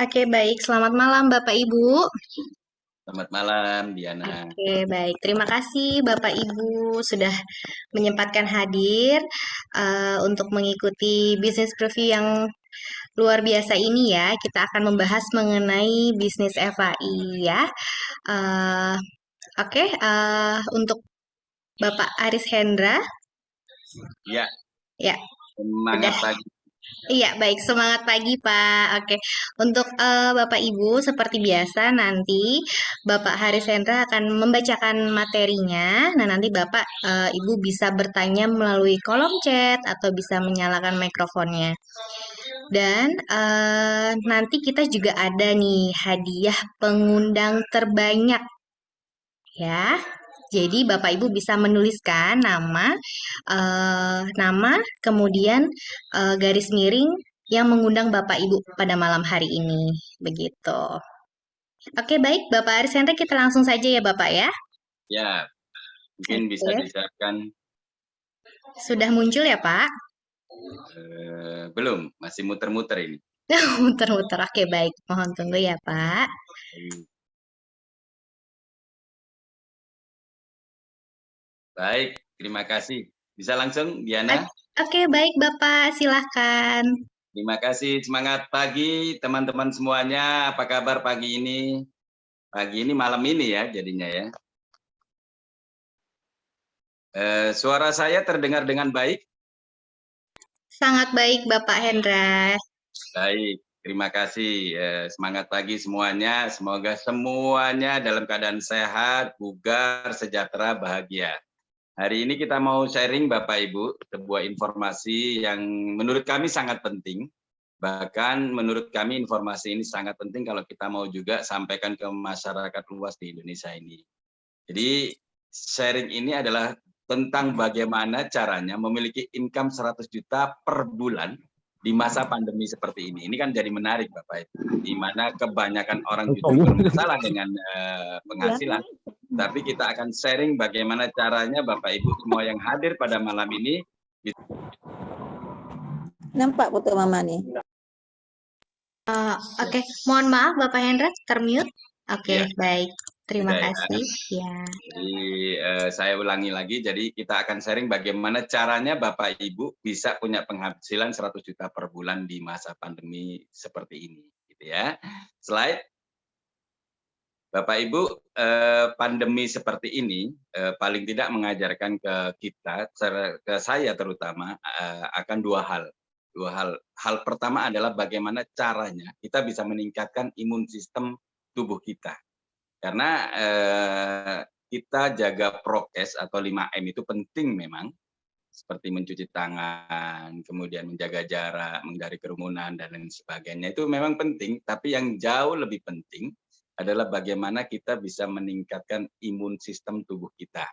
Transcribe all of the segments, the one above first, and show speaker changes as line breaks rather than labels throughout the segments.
Oke, baik. Selamat malam, Bapak Ibu.
Selamat malam, Diana.
Oke, baik. Terima kasih, Bapak Ibu, sudah menyempatkan hadir untuk mengikuti bisnis preview yang luar biasa ini ya. Kita akan membahas mengenai bisnis FAI ya. Eh, oke, untuk Bapak Aris Hendra,
Ya,
ya,
semangat
udah.
pagi.
Iya, baik. Semangat pagi, Pak. Oke. Untuk Bapak Ibu, seperti biasa nanti Bapak Haris Hendra akan membacakan materinya. Nah, nanti Bapak Ibu bisa bertanya melalui kolom chat atau bisa menyalakan mikrofonnya. Dan nanti kita juga ada nih hadiah pengundang terbanyak ya. Jadi Bapak Ibu bisa menuliskan nama, kemudian garis miring yang mengundang Bapak Ibu pada malam hari ini. Begitu. Oke, baik Bapak Arisenta, kita langsung saja ya Bapak ya.
Ya, mungkin bisa
Oke,
disiapkan.
sudah muncul ya Pak?
Belum, masih muter-muter ini.
Muter-muter. Oke, baik. Mohon tunggu ya Pak.
Baik, terima kasih. Bisa langsung, Diana?
Oke, baik Bapak. Silahkan.
Terima kasih. Semangat pagi, teman-teman semuanya. Apa kabar pagi ini? Pagi ini, malam ini ya, jadinya ya. Suara saya terdengar dengan baik?
Sangat baik Bapak Hendra.
Baik, terima kasih. Semangat pagi semuanya. Semoga semuanya dalam keadaan sehat, bugar, sejahtera, bahagia. Hari ini kita mau sharing Bapak Ibu sebuah informasi yang menurut kami sangat penting. Bahkan menurut kami informasi ini sangat penting kalau kita mau juga sampaikan ke masyarakat luas di Indonesia ini. Jadi sharing ini adalah tentang bagaimana caranya memiliki income 100 juta per bulan di masa pandemi seperti ini. Ini kan jadi menarik Bapak Ibu, di mana kebanyakan orang justru bermasalah dengan penghasilan. Tapi kita akan sharing bagaimana caranya Bapak Ibu semua yang hadir pada malam ini.
Nampak foto mama nih.
Oke, mohon maaf Bapak Hendra, termute. Oke,
Ya,
baik. Terima
sudah ya.
kasih. Ya.
Jadi saya ulangi lagi, jadi kita akan sharing bagaimana caranya Bapak Ibu bisa punya penghasilan 100 juta per bulan di masa pandemi seperti ini. Gitu ya. Slide. Bapak Ibu, pandemi seperti ini paling tidak mengajarkan ke kita, ke saya terutama, akan dua hal. Hal pertama adalah bagaimana caranya kita bisa meningkatkan imun sistem tubuh kita. Karena kita jaga prokes atau 5M itu penting memang, seperti mencuci tangan, kemudian menjaga jarak, menghindari kerumunan, dan lain sebagainya. Itu memang penting, tapi yang jauh lebih penting adalah bagaimana kita bisa meningkatkan imun sistem tubuh kita.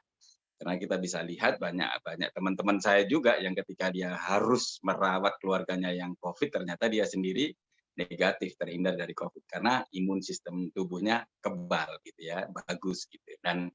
Karena kita bisa lihat banyak teman-teman saya juga yang ketika dia harus merawat keluarganya yang COVID, ternyata dia sendiri negatif, terhindar dari COVID karena imun sistem tubuhnya kebal gitu ya, bagus gitu. Dan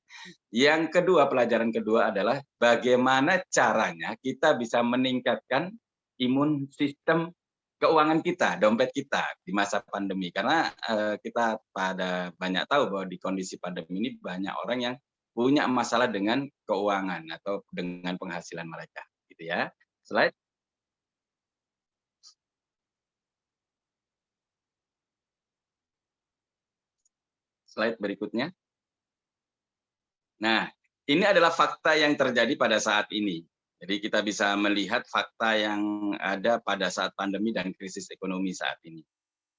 yang kedua, pelajaran kedua adalah bagaimana caranya kita bisa meningkatkan imun sistem keuangan kita, dompet kita di masa pandemi. Karena kita pada banyak tahu bahwa di kondisi pandemi ini banyak orang yang punya masalah dengan keuangan atau dengan penghasilan mereka, gitu ya. Slide. Slide berikutnya. Nah, ini adalah fakta yang terjadi pada saat ini. Jadi kita bisa melihat fakta yang ada pada saat pandemi dan krisis ekonomi saat ini.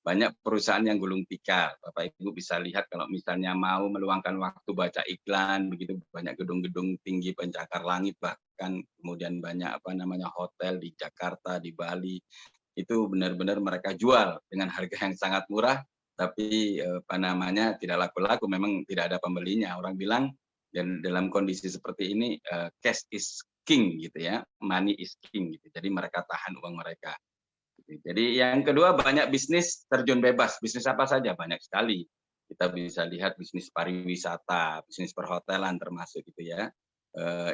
Banyak perusahaan yang gulung tikar. Bapak Ibu bisa lihat kalau misalnya mau meluangkan waktu baca iklan, begitu banyak gedung-gedung tinggi pencakar langit, bahkan kemudian banyak hotel di Jakarta, di Bali, itu benar-benar mereka jual dengan harga yang sangat murah, tapi tidak laku-laku, memang tidak ada pembelinya. Orang bilang dan dalam kondisi seperti ini cash is king gitu ya, money is king gitu. Jadi mereka tahan uang mereka. Jadi yang kedua, banyak bisnis terjun bebas. Bisnis apa saja? Banyak sekali. Kita bisa lihat bisnis pariwisata, bisnis perhotelan termasuk gitu ya.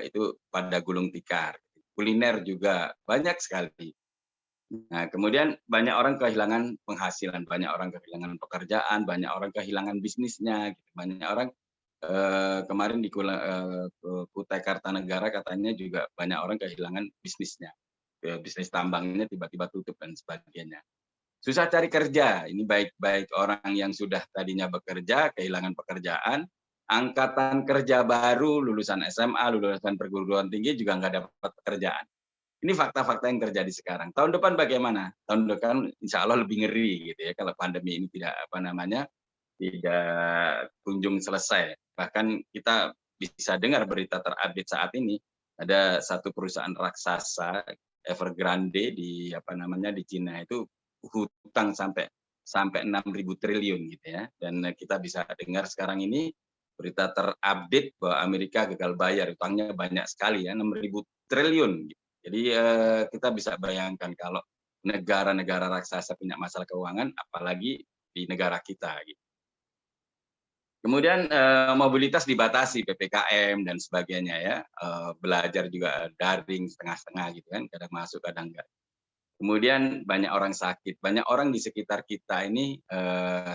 Itu pada gulung tikar. Kuliner juga banyak sekali. Nah, kemudian banyak orang kehilangan penghasilan, banyak orang kehilangan pekerjaan, banyak orang kehilangan bisnisnya, gitu. Banyak orang kemarin di Kutai Kartanegara katanya juga banyak orang kehilangan bisnisnya, bisnis tambangnya tiba-tiba tutup dan sebagainya. Susah cari kerja, ini baik orang yang sudah tadinya bekerja, kehilangan pekerjaan, angkatan kerja baru, lulusan SMA, lulusan perguruan tinggi juga nggak dapat pekerjaan. Ini fakta-fakta yang terjadi sekarang. Tahun depan bagaimana? Tahun depan insya Allah lebih ngeri gitu ya kalau pandemi ini tidak tidak kunjung selesai. Bahkan kita bisa dengar berita terupdate saat ini ada satu perusahaan raksasa Evergrande di di Cina itu hutang sampai 6.000 triliun gitu ya. Dan kita bisa dengar sekarang ini berita terupdate bahwa Amerika gagal bayar, utangnya banyak sekali ya, 6.000 triliun. Jadi kita bisa bayangkan kalau negara-negara raksasa punya masalah keuangan, apalagi di negara kita. Gitu. Kemudian mobilitas dibatasi, PPKM dan sebagainya ya. Belajar juga daring setengah-setengah gitu kan, kadang masuk kadang enggak. Kemudian banyak orang sakit, banyak orang di sekitar kita ini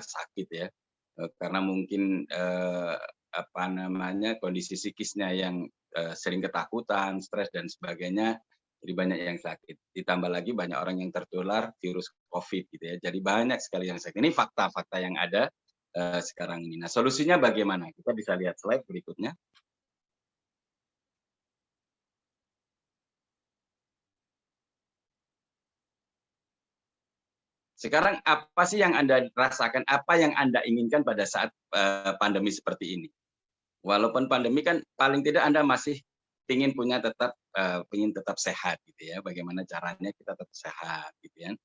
sakit ya, karena mungkin kondisi psikisnya yang sering ketakutan, stres dan sebagainya, jadi banyak yang sakit. Ditambah lagi banyak orang yang tertular virus COVID gitu ya. Jadi banyak sekali yang sakit. Ini fakta-fakta yang ada sekarang ini. Nah, solusinya bagaimana? Kita bisa lihat slide berikutnya. Sekarang apa sih yang Anda rasakan, apa yang Anda inginkan pada saat pandemi seperti ini? Walaupun pandemi kan paling tidak Anda masih ingin tetap sehat gitu ya. Bagaimana caranya kita tetap sehat gitu ya.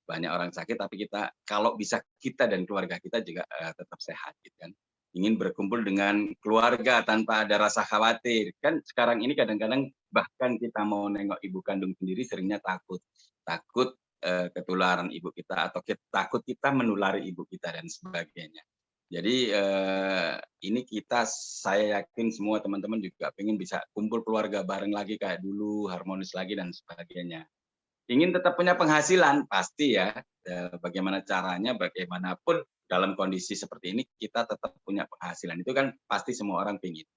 Banyak orang sakit tapi kita kalau bisa kita dan keluarga kita juga tetap sehat gitu kan. Ingin berkumpul dengan keluarga tanpa ada rasa khawatir. Kan sekarang ini kadang-kadang bahkan kita mau nengok ibu kandung sendiri seringnya takut. Takut ketularan ibu kita atau takut kita menulari ibu kita dan sebagainya. Jadi ini saya yakin semua teman-teman juga pengen bisa kumpul keluarga bareng lagi kayak dulu, harmonis lagi dan sebagainya. Ingin tetap punya penghasilan, pasti ya. Bagaimana caranya, bagaimanapun dalam kondisi seperti ini kita tetap punya penghasilan. Itu kan pasti semua orang pengen.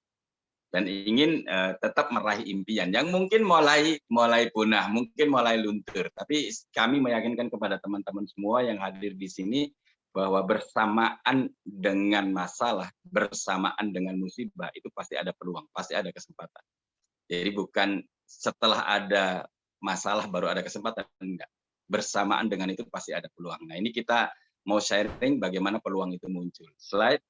Dan ingin tetap meraih impian yang mungkin mulai punah, mungkin mulai luntur. Tapi kami meyakinkan kepada teman-teman semua yang hadir di sini bahwa bersamaan dengan masalah, bersamaan dengan musibah itu pasti ada peluang, pasti ada kesempatan. Jadi bukan setelah ada masalah baru ada kesempatan, enggak. Bersamaan dengan itu pasti ada peluang. Nah, ini kita mau sharing bagaimana peluang itu muncul. Slide.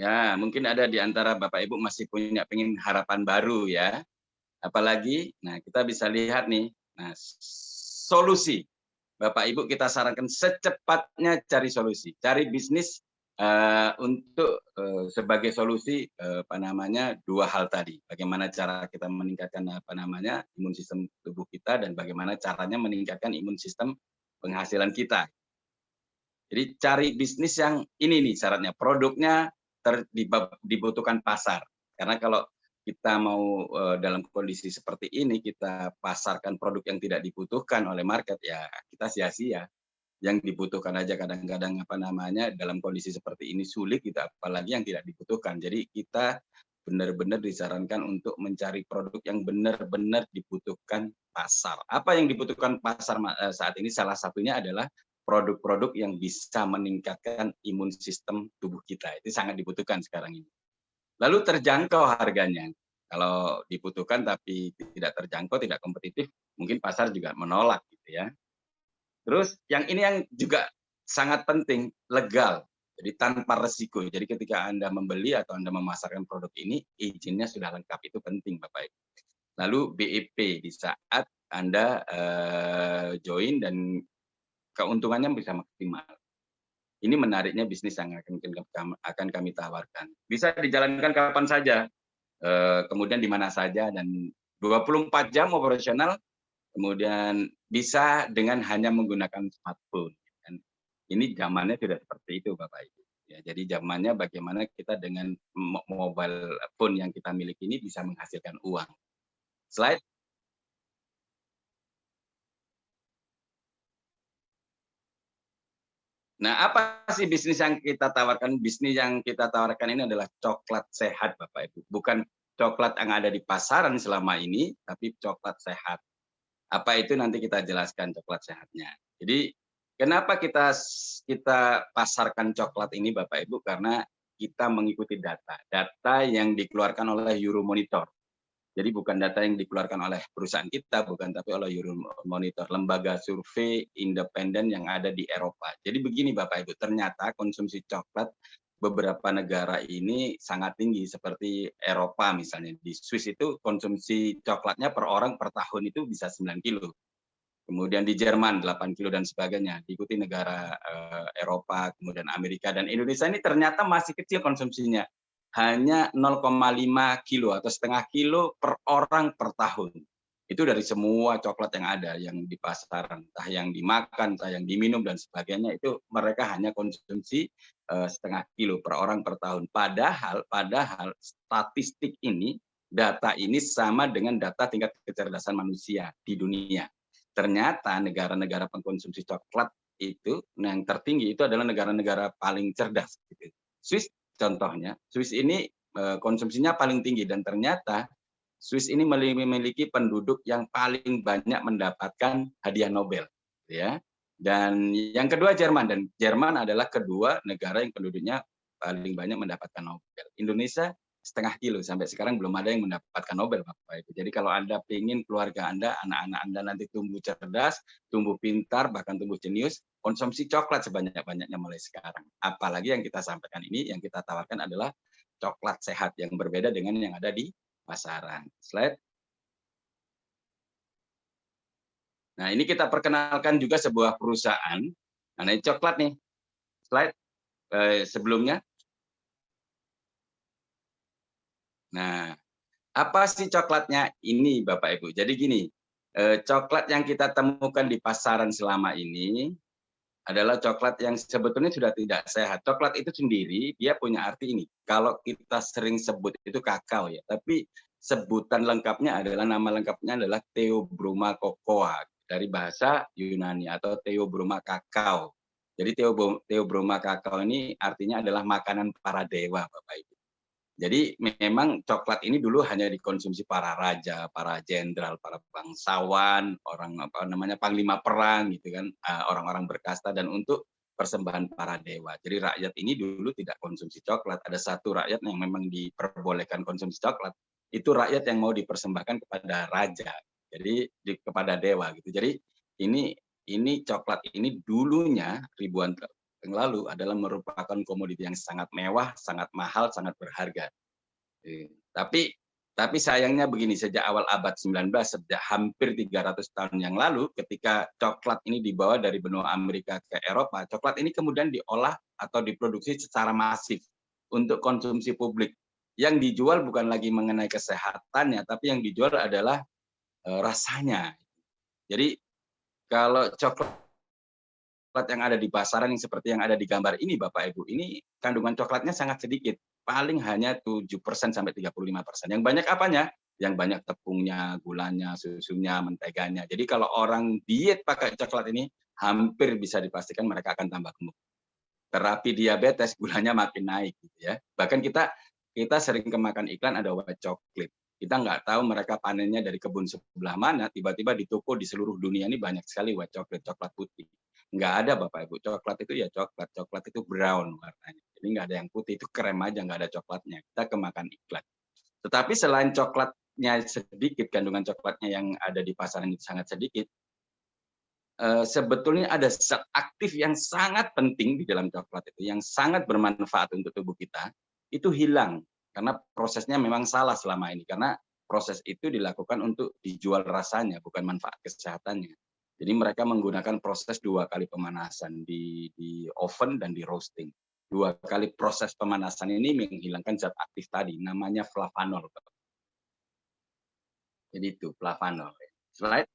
Ya, mungkin ada di antara Bapak Ibu masih pengen harapan baru ya. Apalagi, nah kita bisa lihat nih, nah solusi. Bapak Ibu kita sarankan secepatnya cari solusi, cari bisnis untuk sebagai solusi dua hal tadi. Bagaimana cara kita meningkatkan imun sistem tubuh kita dan bagaimana caranya meningkatkan imun sistem penghasilan kita. Jadi cari bisnis yang ini nih syaratnya, produknya dibutuhkan pasar. Karena kalau kita mau dalam kondisi seperti ini, kita pasarkan produk yang tidak dibutuhkan oleh market, ya kita sia-sia. Yang dibutuhkan aja kadang-kadang dalam kondisi seperti ini sulit, kita apalagi yang tidak dibutuhkan. Jadi kita benar-benar disarankan untuk mencari produk yang benar-benar dibutuhkan pasar. Apa yang dibutuhkan pasar saat ini salah satunya adalah produk-produk yang bisa meningkatkan imun sistem tubuh kita. Itu sangat dibutuhkan sekarang ini. Lalu terjangkau harganya. Kalau dibutuhkan tapi tidak terjangkau, tidak kompetitif, mungkin pasar juga menolak gitu ya. Terus yang ini yang juga sangat penting, legal. Jadi tanpa resiko. Jadi ketika Anda membeli atau Anda memasarkan produk ini, izinnya sudah lengkap. Itu penting Bapak Ibu. Lalu BEP di saat Anda join dan keuntungannya bisa maksimal. Ini menariknya bisnis yang akan kami tawarkan. Bisa dijalankan kapan saja, kemudian di mana saja, dan 24 jam operasional, kemudian bisa dengan hanya menggunakan smartphone. Dan ini zamannya sudah seperti itu, Bapak Ibu. Ya, jadi zamannya bagaimana kita dengan mobile phone yang kita miliki ini bisa menghasilkan uang. Slide. Nah, apa sih bisnis yang kita tawarkan? Bisnis yang kita tawarkan ini adalah coklat sehat, Bapak Ibu. Bukan coklat yang ada di pasaran selama ini, tapi coklat sehat. Apa itu nanti kita jelaskan coklat sehatnya. Jadi kenapa kita pasarkan coklat ini Bapak Ibu? Karena kita mengikuti data yang dikeluarkan oleh Euromonitor. Jadi bukan data yang dikeluarkan oleh perusahaan kita, bukan, tapi oleh Euromonitor, lembaga survei independen yang ada di Eropa. Jadi begini Bapak Ibu, ternyata konsumsi coklat beberapa negara ini sangat tinggi, seperti Eropa misalnya. Di Swiss itu konsumsi coklatnya per orang per tahun itu bisa 9 kilo. Kemudian di Jerman 8 kilo dan sebagainya. Diikuti negara Eropa, kemudian Amerika, dan Indonesia ini ternyata masih kecil konsumsinya. Hanya 0,5 kilo atau setengah kilo per orang per tahun. Itu dari semua coklat yang ada, yang di pasaran, entah yang dimakan, entah yang diminum dan sebagainya, itu mereka hanya konsumsi setengah kilo per orang per tahun. Padahal statistik ini, data ini sama dengan data tingkat kecerdasan manusia di dunia. Ternyata negara-negara pengkonsumsi coklat itu yang tertinggi itu adalah negara-negara paling cerdas. Swiss contohnya, Swiss ini konsumsinya paling tinggi, dan ternyata Swiss ini memiliki penduduk yang paling banyak mendapatkan hadiah Nobel, ya. Dan yang kedua Jerman, dan Jerman adalah kedua negara yang penduduknya paling banyak mendapatkan Nobel. Indonesia setengah kilo, sampai sekarang belum ada yang mendapatkan Nobel, Bapak Ibu. Jadi kalau Anda ingin keluarga Anda, anak-anak Anda nanti tumbuh cerdas, tumbuh pintar, bahkan tumbuh jenius, konsumsi coklat sebanyak-banyaknya mulai sekarang. Apalagi yang kita sampaikan ini, yang kita tawarkan adalah coklat sehat yang berbeda dengan yang ada di pasaran. Slide. Nah, ini kita perkenalkan juga sebuah perusahaan. Nah, ini coklat nih. Slide sebelumnya. Nah, apa sih coklatnya ini Bapak Ibu? Jadi gini, coklat yang kita temukan di pasaran selama ini adalah coklat yang sebetulnya sudah tidak sehat. Coklat itu sendiri dia punya arti ini. Kalau kita sering sebut itu kakao ya, tapi sebutan lengkapnya adalah, nama lengkapnya adalah Theobroma cocoa dari bahasa Yunani, atau Theobroma kakao. Jadi Theobroma kakao ini artinya adalah makanan para dewa, Bapak Ibu. Jadi memang coklat ini dulu hanya dikonsumsi para raja, para jenderal, para bangsawan, orang panglima perang gitu kan, orang-orang berkasta, dan untuk persembahan para dewa. Jadi rakyat ini dulu tidak konsumsi coklat. Ada satu rakyat yang memang diperbolehkan konsumsi coklat, itu rakyat yang mau dipersembahkan kepada raja. Jadi kepada dewa gitu. Jadi ini coklat ini dulunya ribuan yang lalu adalah merupakan komoditi yang sangat mewah, sangat mahal, sangat berharga. Tapi sayangnya begini, sejak awal abad 19, sejak hampir 300 tahun yang lalu, ketika coklat ini dibawa dari benua Amerika ke Eropa, coklat ini kemudian diolah atau diproduksi secara masif untuk konsumsi publik. Yang dijual bukan lagi mengenai kesehatannya, tapi yang dijual adalah rasanya. Jadi kalau coklat yang ada di pasaran yang seperti yang ada di gambar ini Bapak Ibu, ini kandungan coklatnya sangat sedikit, paling hanya 7% sampai 35%. Yang banyak apanya? Yang banyak tepungnya, gulanya, susunya, menteganya. Jadi kalau orang diet pakai coklat ini, hampir bisa dipastikan mereka akan tambah gemuk. Terapi diabetes, gulanya makin naik gitu ya. Bahkan kita sering kemakan iklan ada white chocolate. Kita nggak tahu mereka panennya dari kebun sebelah mana, tiba-tiba di toko di seluruh dunia ini banyak sekali white chocolate, coklat putih. Nggak ada Bapak Ibu, coklat itu ya coklat itu brown warnanya. Jadi nggak ada yang putih, itu krem aja, nggak ada coklatnya. Kita kemakan iklan. Tetapi selain coklatnya sedikit, kandungan coklatnya yang ada di pasaran itu sangat sedikit, sebetulnya ada zat aktif yang sangat penting di dalam coklat itu, yang sangat bermanfaat untuk tubuh kita, itu hilang. Karena prosesnya memang salah selama ini. Karena proses itu dilakukan untuk dijual rasanya, bukan manfaat kesehatannya. Jadi mereka menggunakan proses 2 kali pemanasan di oven dan di roasting. 2 kali proses pemanasan ini menghilangkan zat aktif tadi, namanya flavanol. Jadi itu flavanol. Slide.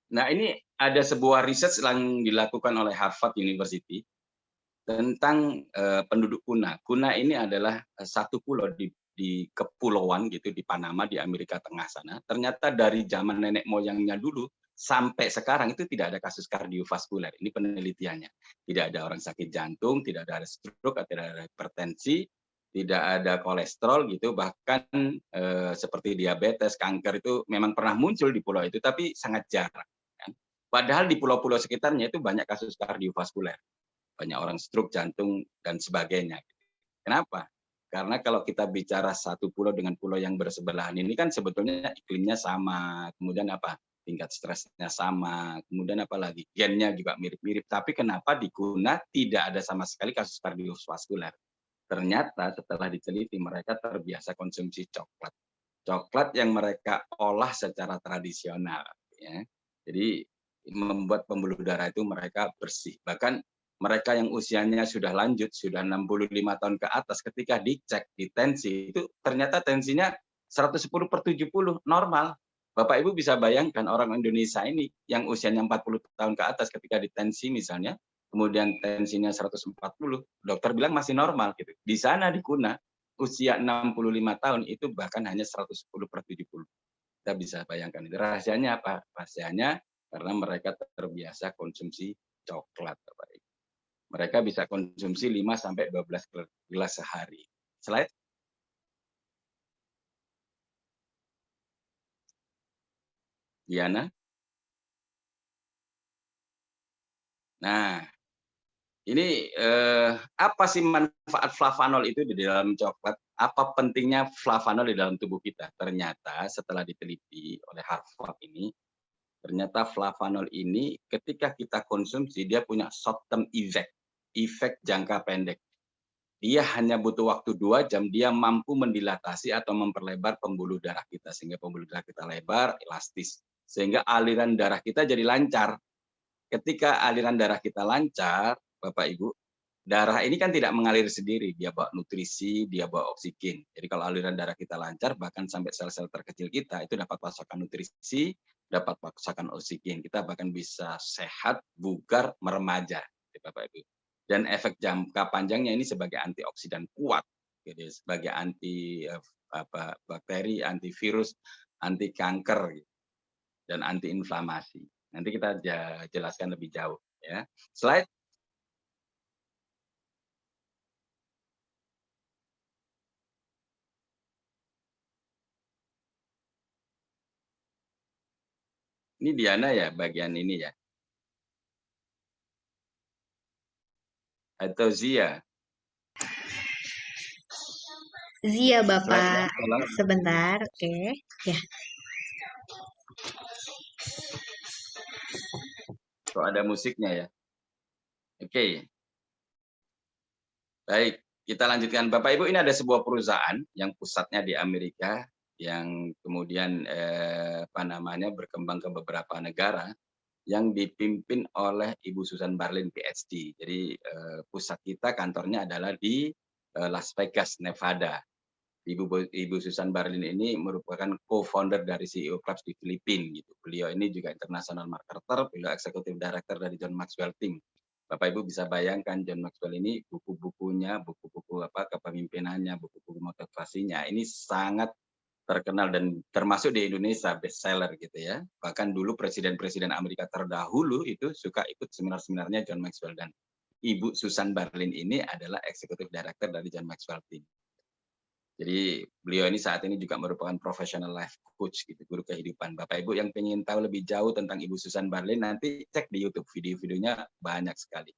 Nah, ini ada sebuah riset yang dilakukan oleh Harvard University tentang penduduk Kuna. Kuna ini adalah satu pulau di kepulauan gitu di Panama di Amerika Tengah sana. Ternyata dari zaman nenek moyangnya dulu sampai sekarang itu tidak ada kasus kardiovaskuler. Ini penelitiannya. Tidak ada orang sakit jantung, tidak ada stroke, tidak ada hipertensi, tidak ada kolesterol gitu. Bahkan seperti diabetes, kanker itu memang pernah muncul di pulau itu, tapi sangat jarang. Kan. Padahal di pulau-pulau sekitarnya itu banyak kasus kardiovaskuler. Banyak orang stroke, jantung, dan sebagainya. Kenapa? Karena kalau kita bicara satu pulau dengan pulau yang bersebelahan ini kan sebetulnya iklimnya sama, kemudian apa? Tingkat stresnya sama, kemudian apa lagi? Gennya juga mirip-mirip. Tapi kenapa di Kuna tidak ada sama sekali kasus kardiovaskuler? Ternyata setelah diteliti mereka terbiasa konsumsi coklat. Coklat yang mereka olah secara tradisional. Ya. Jadi membuat pembuluh darah itu mereka bersih. Bahkan mereka yang usianya sudah lanjut, sudah 65 tahun ke atas, ketika dicek di tensi, itu ternyata tensinya 110/70, normal. Bapak Ibu bisa bayangkan orang Indonesia ini yang usianya 40 tahun ke atas ketika di tensi misalnya, kemudian tensinya 140, dokter bilang masih normal gitu. Di sana di Kuna, usia 65 tahun itu bahkan hanya 110/70. Kita bisa bayangkan itu. Rahasianya apa? Rahasianya karena mereka terbiasa konsumsi coklat, Bapak Ibu. Mereka bisa konsumsi 5 sampai 12 gelas sehari. Slide. Diana. Nah, ini apa sih manfaat flavanol itu di dalam coklat? Apa pentingnya flavanol di dalam tubuh kita? Ternyata setelah diteliti oleh Harvard ini, ternyata flavanol ini ketika kita konsumsi dia punya short term effect, efek jangka pendek. Dia hanya butuh waktu 2 jam, dia mampu mendilatasi atau memperlebar pembuluh darah kita. Sehingga pembuluh darah kita lebar, elastis. Sehingga aliran darah kita jadi lancar. Ketika aliran darah kita lancar, Bapak Ibu, darah ini kan tidak mengalir sendiri. Dia bawa nutrisi, dia bawa oksigen. Jadi kalau aliran darah kita lancar, bahkan sampai sel-sel terkecil kita, itu dapat pasokan nutrisi, dapat pasokan oksigen. Kita bahkan bisa sehat, bugar, meremaja. Bapak Ibu. Dan efek jangka panjangnya ini sebagai antioksidan kuat, gitu, sebagai anti bakteri, antivirus, anti kanker, gitu, dan anti inflamasi. Nanti kita jelaskan lebih jauh. Ya. Slide. Ini Diana ya bagian ini ya. Atau Zia.
Zia Bapak.
Slide-nya,
Sebentar, oke. Ya.
kok ada musiknya ya. Oke. Baik, kita lanjutkan. Bapak Ibu, ini ada sebuah perusahaan yang pusatnya di Amerika yang kemudian berkembang ke beberapa negara yang dipimpin oleh Ibu Susan Barlin PhD. Jadi pusat kita kantornya adalah di Las Vegas, Nevada. Ibu Susan Barlin ini merupakan co-founder dari CEO Clubs di Filipina gitu. Beliau ini juga international marketer, beliau eksekutif director dari John Maxwell Team. Bapak Ibu bisa bayangkan John Maxwell ini buku-bukunya, buku-buku kepemimpinannya, buku-buku motivasinya ini sangat terkenal dan termasuk di Indonesia bestseller gitu ya. Bahkan dulu presiden-presiden Amerika terdahulu itu suka ikut seminar-seminarnya John Maxwell, dan Ibu Susan Barlin ini adalah eksekutif director dari John Maxwell Team. Jadi beliau ini saat ini juga merupakan professional life coach gitu, guru kehidupan. Bapak Ibu yang ingin tahu lebih jauh tentang Ibu Susan Barlin, nanti cek di YouTube, video-videonya banyak sekali.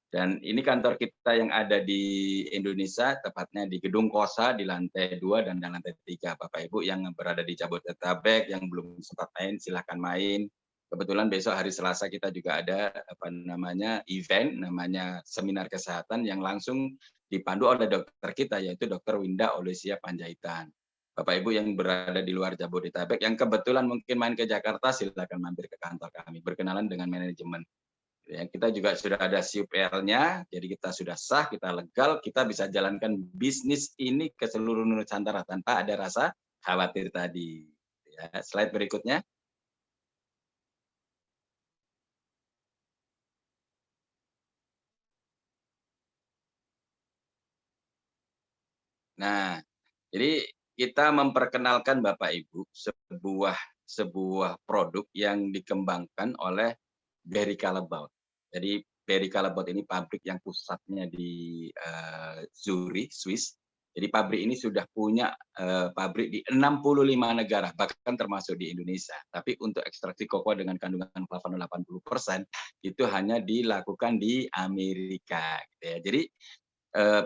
Dan ini kantor kita yang ada di Indonesia, tepatnya di Gedung Kosa di lantai 2 dan lantai 3. Bapak Ibu yang berada di Jabodetabek, yang belum sempat main, silahkan main. Kebetulan besok hari Selasa kita juga ada event namanya seminar kesehatan yang langsung dipandu oleh dokter kita, yaitu Dr. Winda Olesia Panjaitan. Bapak Ibu yang berada di luar Jabodetabek yang kebetulan mungkin main ke Jakarta, silakan mampir ke kantor kami, berkenalan dengan manajemen. Ya, kita juga sudah ada CUPL-nya, jadi kita sudah sah, kita legal, kita bisa jalankan bisnis ini ke seluruh Nusantara tanpa ada rasa khawatir tadi. Ya, slide berikutnya. Nah, jadi kita memperkenalkan Bapak Ibu sebuah produk yang dikembangkan oleh Barry Callebaut. Jadi Barry Callebaut ini pabrik yang pusatnya di Zurich, Swiss. Jadi pabrik ini sudah punya pabrik di 65 negara, bahkan termasuk di Indonesia. Tapi untuk ekstraksi kokoa dengan kandungan flavanol 80% itu hanya dilakukan di Amerika. Gitu ya. Jadi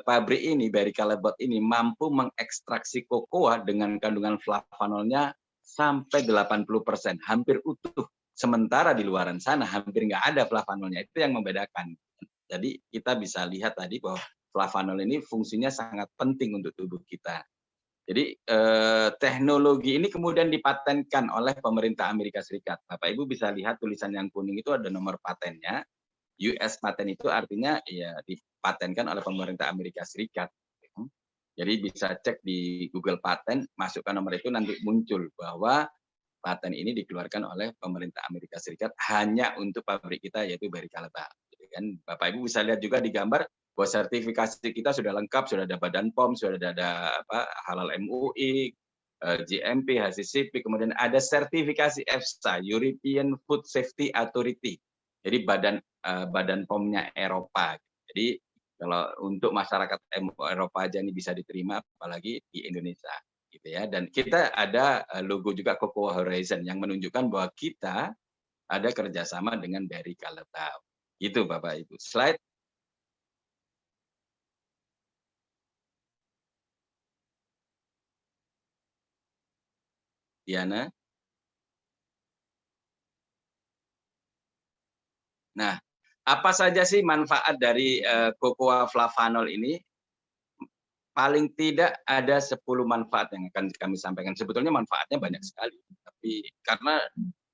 pabrik ini, Barry Callebaut ini mampu mengekstraksi kokoa dengan kandungan flavanolnya sampai 80%, hampir utuh. Sementara di luaran sana hampir nggak ada flavanolnya, itu yang membedakan. Jadi kita bisa lihat tadi bahwa flavanol ini fungsinya sangat penting untuk tubuh kita. Jadi teknologi ini kemudian dipatenkan oleh pemerintah Amerika Serikat. Bapak Ibu bisa lihat tulisan yang kuning itu ada nomor patennya. US patent itu artinya ya dipatenkan oleh pemerintah Amerika Serikat. Jadi bisa cek di Google Patent, masukkan nomor itu nanti muncul bahwa paten ini dikeluarkan oleh pemerintah Amerika Serikat hanya untuk pabrik kita yaitu Barry Callebaut. Gitu kan. Bapak Ibu bisa lihat juga di gambar bahwa sertifikasi kita sudah lengkap, sudah ada Badan POM, sudah ada halal MUI, GMP, HACCP, kemudian ada sertifikasi EFSA, European Food Safety Authority. Jadi badan POM-nya Eropa. Jadi kalau untuk masyarakat Eropa aja ini bisa diterima, apalagi di Indonesia, gitu ya. Dan kita ada logo juga Cocoa Horizon yang menunjukkan bahwa kita ada kerjasama dengan Barry Callebaut. Itu Bapak Ibu. Slide. Diana. Nah, apa saja sih manfaat dari cocoa flavanol ini? Paling tidak ada 10 manfaat yang akan kami sampaikan. Sebetulnya manfaatnya banyak sekali, tapi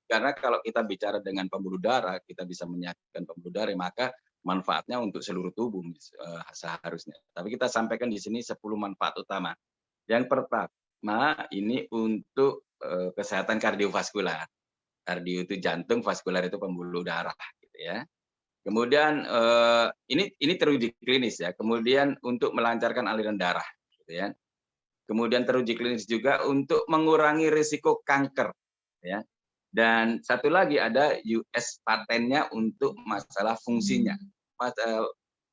karena kalau kita bicara dengan pembuluh darah, kita bisa menyehatkan pembuluh darah, maka manfaatnya untuk seluruh tubuh seharusnya. Tapi kita sampaikan di sini 10 manfaat utama. Yang pertama ini untuk kesehatan kardiovaskular. Kardio itu jantung, vaskular itu pembuluh darah, gitu ya. Kemudian ini teruji klinis ya. Kemudian untuk melancarkan aliran darah, gitu ya. Kemudian teruji klinis juga untuk mengurangi risiko kanker, ya. Dan satu lagi ada US patennya untuk masalah fungsinya.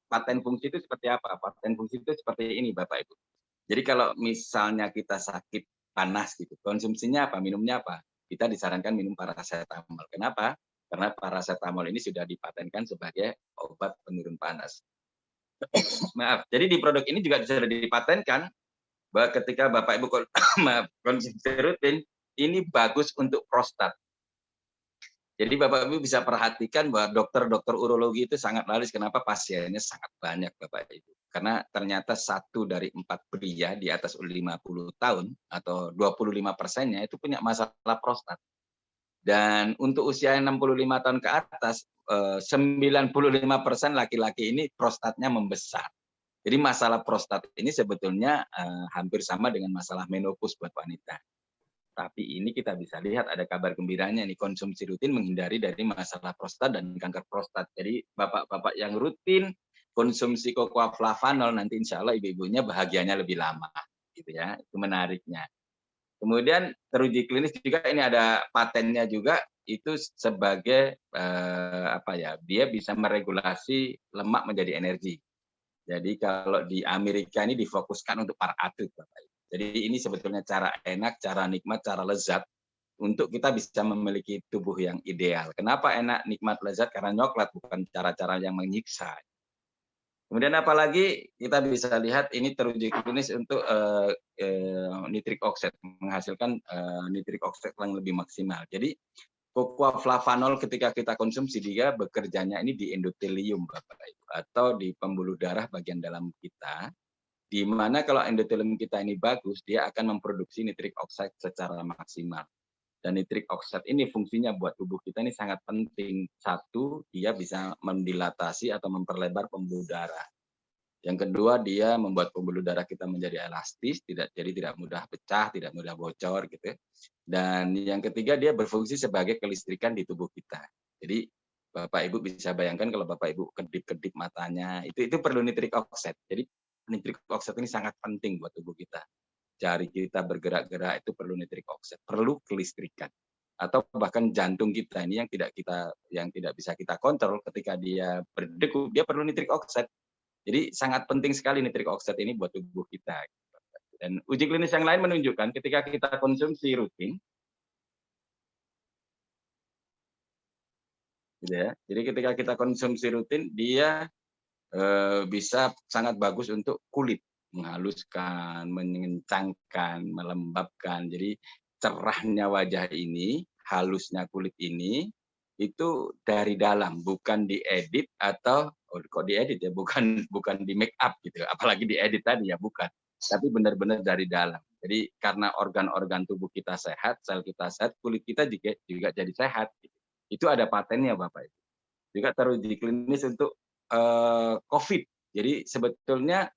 Paten fungsi itu seperti apa? Paten fungsi itu seperti ini, Bapak Ibu. Jadi kalau misalnya kita sakit panas gitu, konsumsinya apa? Minumnya apa? Kita disarankan minum paracetamol. Kenapa? Karena paracetamol ini sudah dipatenkan sebagai obat penurun panas. Maaf, jadi di produk ini juga sudah dipatenkan bahwa ketika Bapak Ibu konsumsi rutin, ini bagus untuk prostat. Jadi Bapak Ibu bisa perhatikan bahwa dokter-dokter urologi itu sangat laris. Kenapa? Pasiennya sangat banyak Bapak Ibu. Karena ternyata 1 dari 4 pria di atas 50 tahun atau 25%-nya itu punya masalah prostat. Dan untuk usia 65 tahun ke atas, 95% laki-laki ini prostatnya membesar. Jadi masalah prostat ini sebetulnya hampir sama dengan masalah menopause buat wanita. Tapi ini kita bisa lihat ada kabar gembiranya nih, konsumsi rutin menghindari dari masalah prostat dan kanker prostat. Jadi bapak-bapak yang rutin konsumsi cocoa flavanol nanti insya Allah ibu-ibunya bahagianya lebih lama, gitu ya. Itu menariknya. Kemudian teruji klinis juga ini ada patennya juga itu sebagai dia bisa meregulasi lemak menjadi energi. Jadi kalau di Amerika ini difokuskan untuk para atlet, Bapak Ibu. Jadi ini sebetulnya cara enak, cara nikmat, cara lezat untuk kita bisa memiliki tubuh yang ideal. Kenapa enak, nikmat, lezat? Karena coklat bukan cara-cara yang menyiksa. Kemudian apalagi kita bisa lihat ini teruji klinis untuk nitric oxide, menghasilkan nitric oxide yang lebih maksimal. Jadi cocoa flavanol ketika kita konsumsi dia bekerjanya ini di endotelium Bapak Ibu atau di pembuluh darah bagian dalam kita. Di mana kalau endotelium kita ini bagus, dia akan memproduksi nitric oxide secara maksimal. Dan nitric oxide ini fungsinya buat tubuh kita ini sangat penting. Satu, dia bisa mendilatasi atau memperlebar pembuluh darah. Yang kedua, dia membuat pembuluh darah kita menjadi elastis, jadi tidak mudah pecah, tidak mudah bocor gitu. Dan yang ketiga, dia berfungsi sebagai kelistrikan di tubuh kita. Jadi Bapak Ibu bisa bayangkan kalau Bapak Ibu kedip-kedip matanya, itu perlu nitric oxide. Jadi nitric oxide ini sangat penting buat tubuh kita. Jari kita bergerak-gerak itu perlu nitric oxide, perlu kelistrikan. Atau bahkan jantung kita ini yang tidak bisa kita kontrol ketika dia berdegup, dia perlu nitric oxide. Jadi sangat penting sekali nitric oxide ini buat tubuh kita. Dan uji klinis yang lain menunjukkan ketika kita konsumsi rutin, gitu ya. Jadi ketika kita konsumsi rutin, dia bisa sangat bagus untuk kulit, menghaluskan, mengencangkan, melembabkan. Jadi cerahnya wajah ini, halusnya kulit ini, itu dari dalam, bukan diedit atau kok diedit ya, bukan di make up gitu, apalagi diedit tadi ya, bukan. Tapi benar-benar dari dalam. Jadi karena organ-organ tubuh kita sehat, sel kita sehat, kulit kita juga jadi sehat. Itu ada patennya Bapak Ibu. Juga teruji klinis untuk COVID. Jadi sebetulnya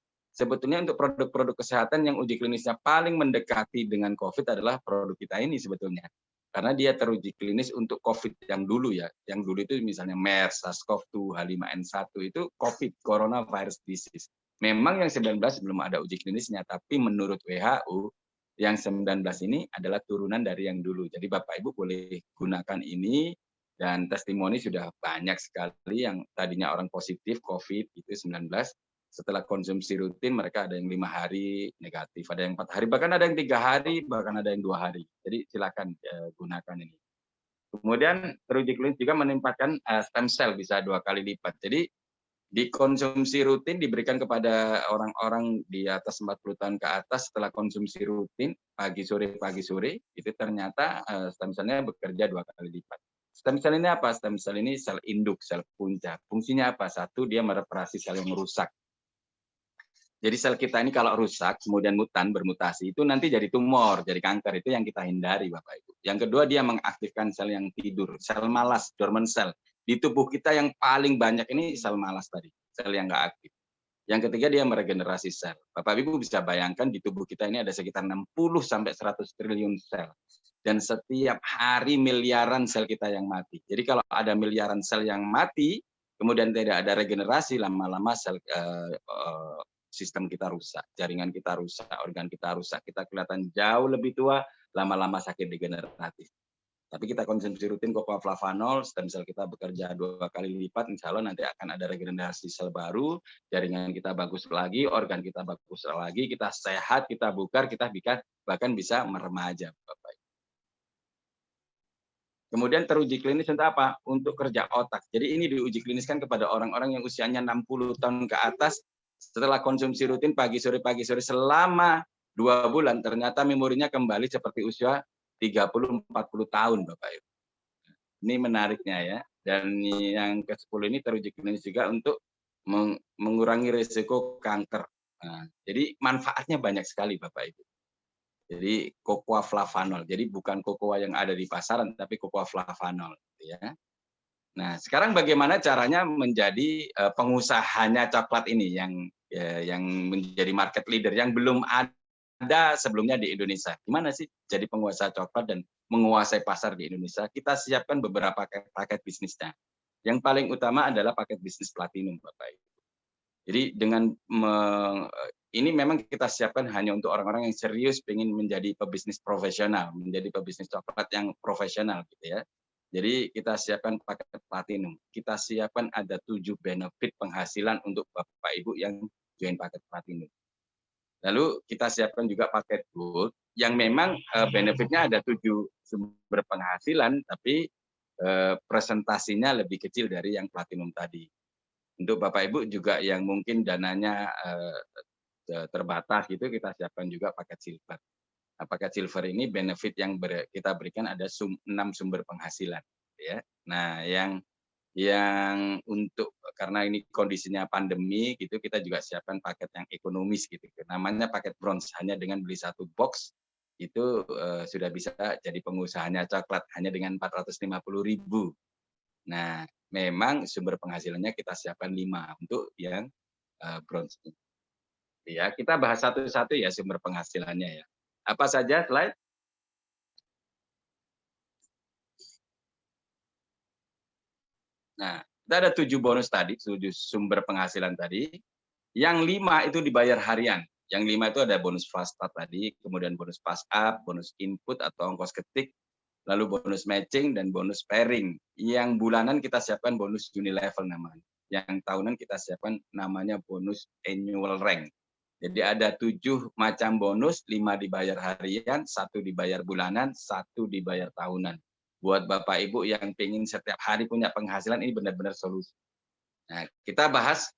untuk produk-produk kesehatan yang uji klinisnya paling mendekati dengan COVID adalah produk kita ini sebetulnya. Karena dia teruji klinis untuk COVID yang dulu ya. Yang dulu itu misalnya MERS, SARS-CoV-2, H5N1 itu COVID, coronavirus disease. Memang yang 19 belum ada uji klinisnya, tapi menurut WHO yang 19 ini adalah turunan dari yang dulu. Jadi Bapak Ibu boleh gunakan ini, dan testimoni sudah banyak sekali yang tadinya orang positif COVID itu 19, setelah konsumsi rutin mereka ada yang 5 hari negatif, ada yang 4 hari, bahkan ada yang 3 hari, bahkan ada yang 2 hari. Jadi silakan gunakan ini. Kemudian teruji klinis juga menempatkan stem cell bisa 2 kali lipat. Jadi dikonsumsi rutin diberikan kepada orang-orang di atas 40 tahun ke atas setelah konsumsi rutin pagi sore itu ternyata stem cell-nya bekerja 2 kali lipat. Stem cell ini apa? Stem cell ini sel induk, sel punca. Fungsinya apa? Satu, dia mereparasi sel yang rusak. Jadi sel kita ini kalau rusak, kemudian bermutasi, itu nanti jadi tumor, jadi kanker. Itu yang kita hindari, Bapak Ibu. Yang kedua, dia mengaktifkan sel yang tidur, sel malas, dormant cell. Di tubuh kita yang paling banyak ini sel malas tadi, sel yang nggak aktif. Yang ketiga, dia meregenerasi sel. Bapak Ibu bisa bayangkan di tubuh kita ini ada sekitar 60-100 triliun sel. Dan setiap hari miliaran sel kita yang mati. Jadi kalau ada miliaran sel yang mati, kemudian tidak ada regenerasi, lama-lama sistem kita rusak, jaringan kita rusak, organ kita rusak, kita kelihatan jauh lebih tua, lama-lama sakit degeneratif. Tapi kita konsumsi rutin cocoa flavanol, stem cell kita bekerja 2 kali lipat, insya Allah nanti akan ada regenerasi sel baru, jaringan kita bagus lagi, organ kita bagus lagi, kita sehat, kita bugar, kita bahkan bisa meremaja, Bapak. Kemudian teruji klinis untuk apa? Untuk kerja otak. Jadi ini diuji kliniskan kepada orang-orang yang usianya 60 tahun ke atas, setelah konsumsi rutin pagi sore selama 2 bulan, ternyata memorinya kembali seperti usia 30-40 tahun, Bapak Ibu. Ini menariknya ya. Dan yang ke-10 ini teruji klinis juga untuk mengurangi risiko kanker. Nah, jadi manfaatnya banyak sekali, Bapak Ibu. Jadi cocoa flavanol. Jadi bukan cocoa yang ada di pasaran, tapi cocoa flavanol. Ya. Nah, sekarang bagaimana caranya menjadi pengusahanya coklat ini yang menjadi market leader yang belum ada sebelumnya di Indonesia. Gimana sih jadi pengusaha coklat dan menguasai pasar di Indonesia? Kita siapkan beberapa paket bisnisnya. Yang paling utama adalah paket bisnis platinum, Bapak Ibu. Jadi dengan ini memang kita siapkan hanya untuk orang-orang yang serius ingin menjadi pebisnis profesional, menjadi pebisnis coklat yang profesional gitu ya. Jadi kita siapkan paket platinum. Kita siapkan ada 7 benefit penghasilan untuk Bapak Ibu yang join paket platinum. Lalu kita siapkan juga paket gold yang memang benefitnya ada 7 sumber penghasilan, tapi presentasinya lebih kecil dari yang platinum tadi. Untuk Bapak Ibu juga yang mungkin dananya terbatas gitu, kita siapkan juga paket silver. Nah, paket silver ini benefit yang kita berikan ada 6 sumber penghasilan. Ya. Nah, yang untuk karena ini kondisinya pandemi gitu, kita juga siapkan paket yang ekonomis gitu. Namanya paket bronze, hanya dengan beli 1 box itu sudah bisa jadi pengusahanya coklat hanya dengan 450.000. Nah, memang sumber penghasilannya kita siapkan 5 untuk yang bronze. Ya, kita bahas satu-satu ya sumber penghasilannya ya. Apa saja slide? Nah, kita ada 7 bonus tadi, 7 sumber penghasilan tadi. Yang 5 itu dibayar harian. Yang 5 itu ada bonus fast start tadi, kemudian bonus pass up, bonus input atau ongkos ketik, lalu bonus matching dan bonus pairing. Yang bulanan kita siapkan bonus uni level namanya. Yang tahunan kita siapkan namanya bonus annual rank. Jadi ada 7 macam bonus, 5 dibayar harian, 1 dibayar bulanan, 1 dibayar tahunan. Buat Bapak Ibu yang pengen setiap hari punya penghasilan, ini benar-benar solusi. Nah, kita bahas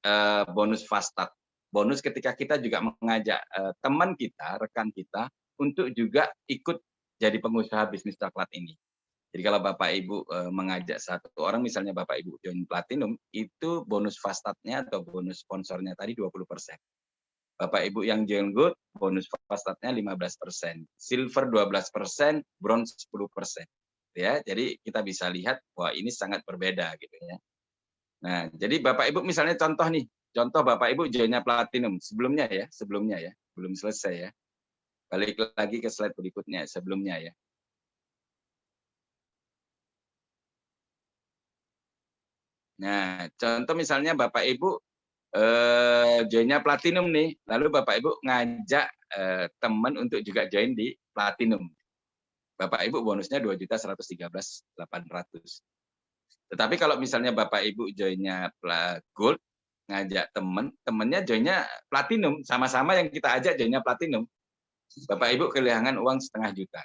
bonus fast start. Bonus ketika kita juga mengajak teman kita, rekan kita, untuk juga ikut jadi pengusaha bisnis coklat ini. Jadi kalau Bapak Ibu mengajak satu orang, misalnya Bapak Ibu join Platinum, itu bonus fast start-nya atau bonus sponsornya tadi 20%. Bapak Ibu yang join Gold, bonus fast start-nya 15%. Silver 12%, bronze 10%. Ya, jadi kita bisa lihat bahwa ini sangat berbeda gitu ya. Nah, jadi Bapak Ibu misalnya contoh nih, contoh Bapak Ibu joinnya Platinum sebelumnya ya, belum selesai ya. Balik lagi ke slide berikutnya sebelumnya ya. Nah, contoh misalnya Bapak Ibu joinnya Platinum nih, lalu Bapak Ibu ngajak teman untuk juga join di Platinum. Bapak Ibu bonusnya 2.113.800. Tetapi kalau misalnya Bapak Ibu joinnya Gold, ngajak temennya joinnya Platinum, sama-sama yang kita ajak joinnya Platinum. Bapak Ibu kehilangan uang 500 juta.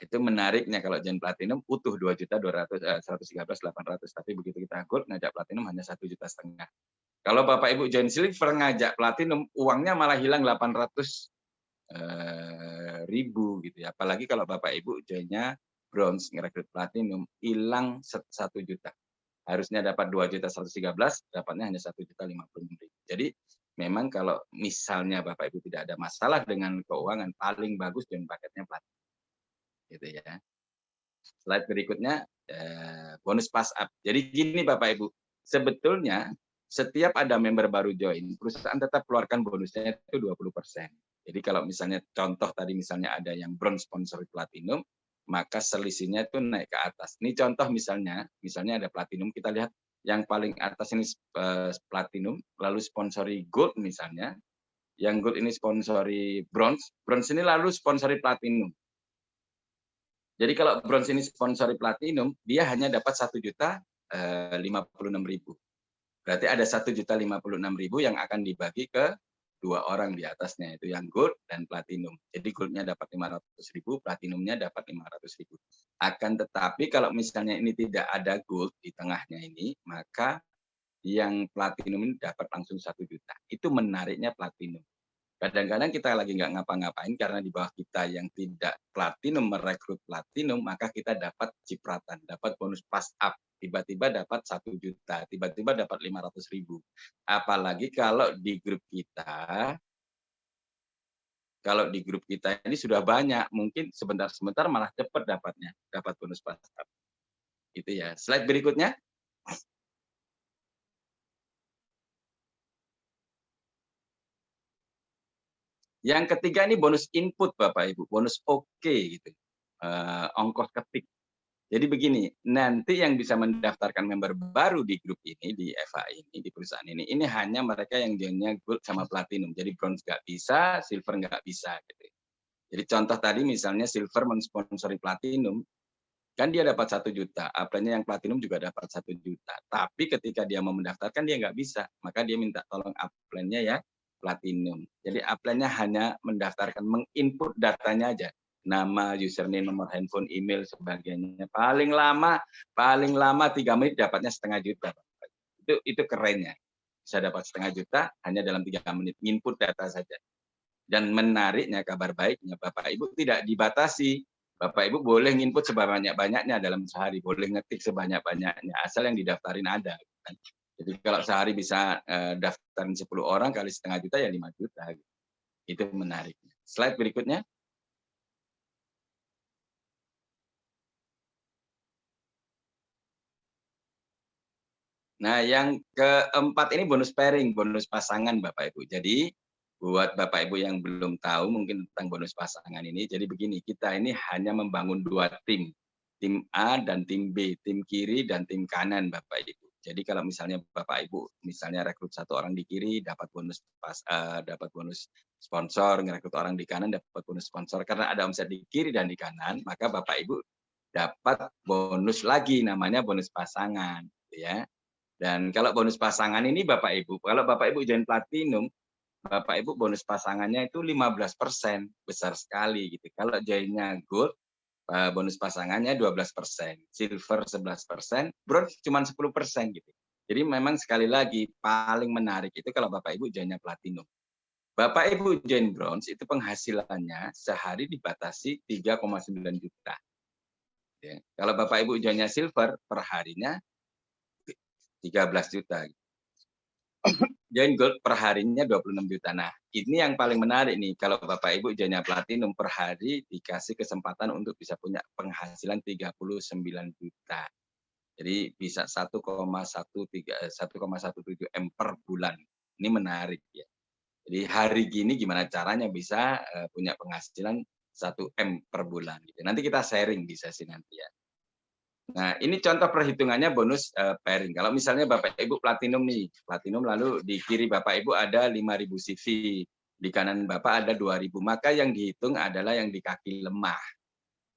Itu menariknya kalau join Platinum utuh 2.113.800, tapi begitu kita Gold ngajak Platinum hanya 1,5 juta. Kalau Bapak Ibu join Silver ngajak Platinum, uangnya malah hilang 800.000 gitu ya. Apalagi kalau Bapak Ibu joinnya Bronze ngerekrut Platinum, hilang 1 juta. Harusnya dapat 2.113, dapatnya hanya 1.056.000. Jadi memang kalau misalnya Bapak Ibu tidak ada masalah dengan keuangan, paling bagus join paketnya Platinum. Gitu ya. Slide berikutnya bonus pass up. Jadi gini Bapak Ibu, sebetulnya setiap ada member baru join, perusahaan tetap keluarkan bonusnya itu 20%. Jadi kalau misalnya contoh tadi misalnya ada yang bronze sponsor Platinum, maka selisihnya itu naik ke atas. Ini contoh misalnya ada Platinum, kita lihat yang paling atas ini Platinum, lalu sponsori Gold misalnya, yang Gold ini sponsori Bronze, Bronze ini lalu sponsori Platinum. Jadi kalau Bronze ini sponsori Platinum, dia hanya dapat 1.056.000. Berarti ada 1.056.000 yang akan dibagi ke 2 orang di atasnya, itu yang Gold dan Platinum. Jadi Gold-nya dapat 500.000, Platinum-nya dapat 500.000. Akan tetapi kalau misalnya ini tidak ada Gold di tengahnya ini, maka yang Platinum ini dapat langsung 1 juta. Itu menariknya Platinum. Kadang-kadang kita lagi nggak ngapa-ngapain karena di bawah kita yang tidak Platinum merekrut Platinum, maka kita dapat cipratan, dapat bonus pass up. Tiba-tiba dapat 1 juta, tiba-tiba dapat 500.000. Apalagi kalau di grup kita ini sudah banyak, mungkin sebentar-sebentar malah cepat dapatnya, dapat bonus pass up. Itu ya. Slide berikutnya. Yang ketiga ini bonus input Bapak Ibu, bonus oke gitu. Ongkos ketik. Jadi begini, nanti yang bisa mendaftarkan member baru di grup ini, di EVA ini, di perusahaan ini hanya mereka yang joinnya Gold sama Platinum. Jadi Bronze nggak bisa, Silver nggak bisa. Gitu. Jadi contoh tadi misalnya Silver mensponsori Platinum, kan dia dapat 1 juta, upline-nya yang Platinum juga dapat 1 juta. Tapi ketika dia mau mendaftarkan dia nggak bisa, maka dia minta tolong upline-nya ya Platinum. Jadi upline-nya hanya mendaftarkan, menginput datanya aja. Nama, username, nomor handphone, email, sebagainya. Paling lama 3 menit dapatnya 0,5 juta. Itu kerennya. Bisa dapat 0,5 juta hanya dalam 3 menit. Input data saja. Dan menariknya, kabar baiknya, Bapak Ibu tidak dibatasi. Bapak Ibu boleh nginput sebanyak-banyaknya dalam sehari. Boleh ngetik sebanyak-banyaknya. Asal yang didaftarin ada. Jadi kalau sehari bisa daftarin 10 orang kali 0,5 juta ya 5 juta. Itu menariknya. Slide berikutnya. Nah, yang keempat ini bonus pairing, bonus pasangan Bapak Ibu. Jadi buat Bapak Ibu yang belum tahu mungkin tentang bonus pasangan ini, jadi begini, kita ini hanya membangun 2 tim A dan tim B, tim kiri dan tim kanan Bapak Ibu. Jadi kalau misalnya Bapak Ibu misalnya rekrut satu orang di kiri dapat dapat bonus sponsor, ngerekrut orang di kanan dapat bonus sponsor. Karena ada omset di kiri dan di kanan, maka Bapak Ibu dapat bonus lagi namanya bonus pasangan, gitu ya. Dan kalau bonus pasangan ini Bapak Ibu, kalau Bapak Ibu join platinum, Bapak Ibu bonus pasangannya itu 15%, besar sekali gitu. Kalau joinnya gold, bonus pasangannya 12%, silver 11%, bronze cuma 10% gitu. Jadi memang sekali lagi paling menarik itu kalau Bapak Ibu joinnya platinum. Bapak Ibu join bronze itu penghasilannya sehari dibatasi 3,9 juta. Ya. Kalau Bapak Ibu joinnya silver per harinya 13 juta. Join gold per harinya 26 juta. Nah, ini yang paling menarik nih. Kalau Bapak Ibu joinnya platinum per hari dikasih kesempatan untuk bisa punya penghasilan 39 juta. Jadi bisa 1,17 M per bulan. Ini menarik ya. Jadi hari gini gimana caranya bisa punya penghasilan 1 M per bulan gitu. Nanti kita sharing di sesi nanti ya. Nah, ini contoh perhitungannya bonus pairing. Kalau misalnya Bapak Ibu platinum nih, platinum lalu di kiri Bapak Ibu ada 5.000 CV, di kanan Bapak ada 2.000, maka yang dihitung adalah yang di kaki lemah.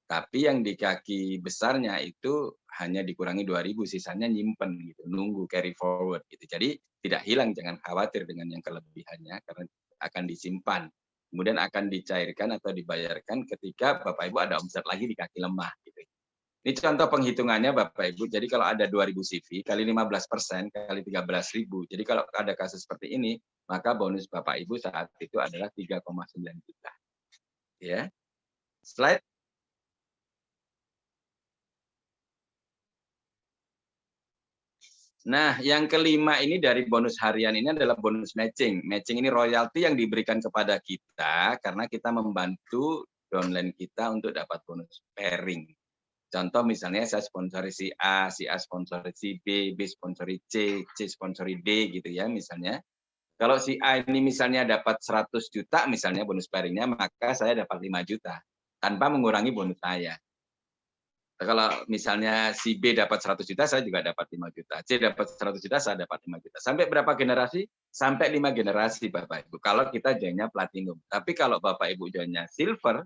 Tapi yang di kaki besarnya itu hanya dikurangi 2.000, sisanya nyimpen gitu, nunggu carry forward gitu. Jadi tidak hilang, jangan khawatir dengan yang kelebihannya karena akan disimpan. Kemudian akan dicairkan atau dibayarkan ketika Bapak Ibu ada omset lagi di kaki lemah gitu. Ini contoh penghitungannya Bapak Ibu. Jadi kalau ada 2.000 CV kali 15% kali 13.000. Jadi kalau ada kasus seperti ini, maka bonus Bapak Ibu saat itu adalah 3,9 juta. Ya. Slide. Nah, yang kelima ini dari bonus harian ini adalah bonus matching. Matching ini royalti yang diberikan kepada kita karena kita membantu downline kita untuk dapat bonus pairing. Contoh misalnya saya sponsori si A sponsori si B sponsori C sponsori D gitu ya misalnya. Kalau si A ini misalnya dapat 100 juta misalnya bonus pairingnya, maka saya dapat 5 juta tanpa mengurangi bonus saya. Kalau misalnya si B dapat 100 juta, saya juga dapat 5 juta. C dapat 100 juta, saya dapat 5 juta. Sampai berapa generasi? Sampai 5 generasi Bapak Ibu. Kalau kita joinnya platinum. Tapi kalau Bapak Ibu joinnya silver,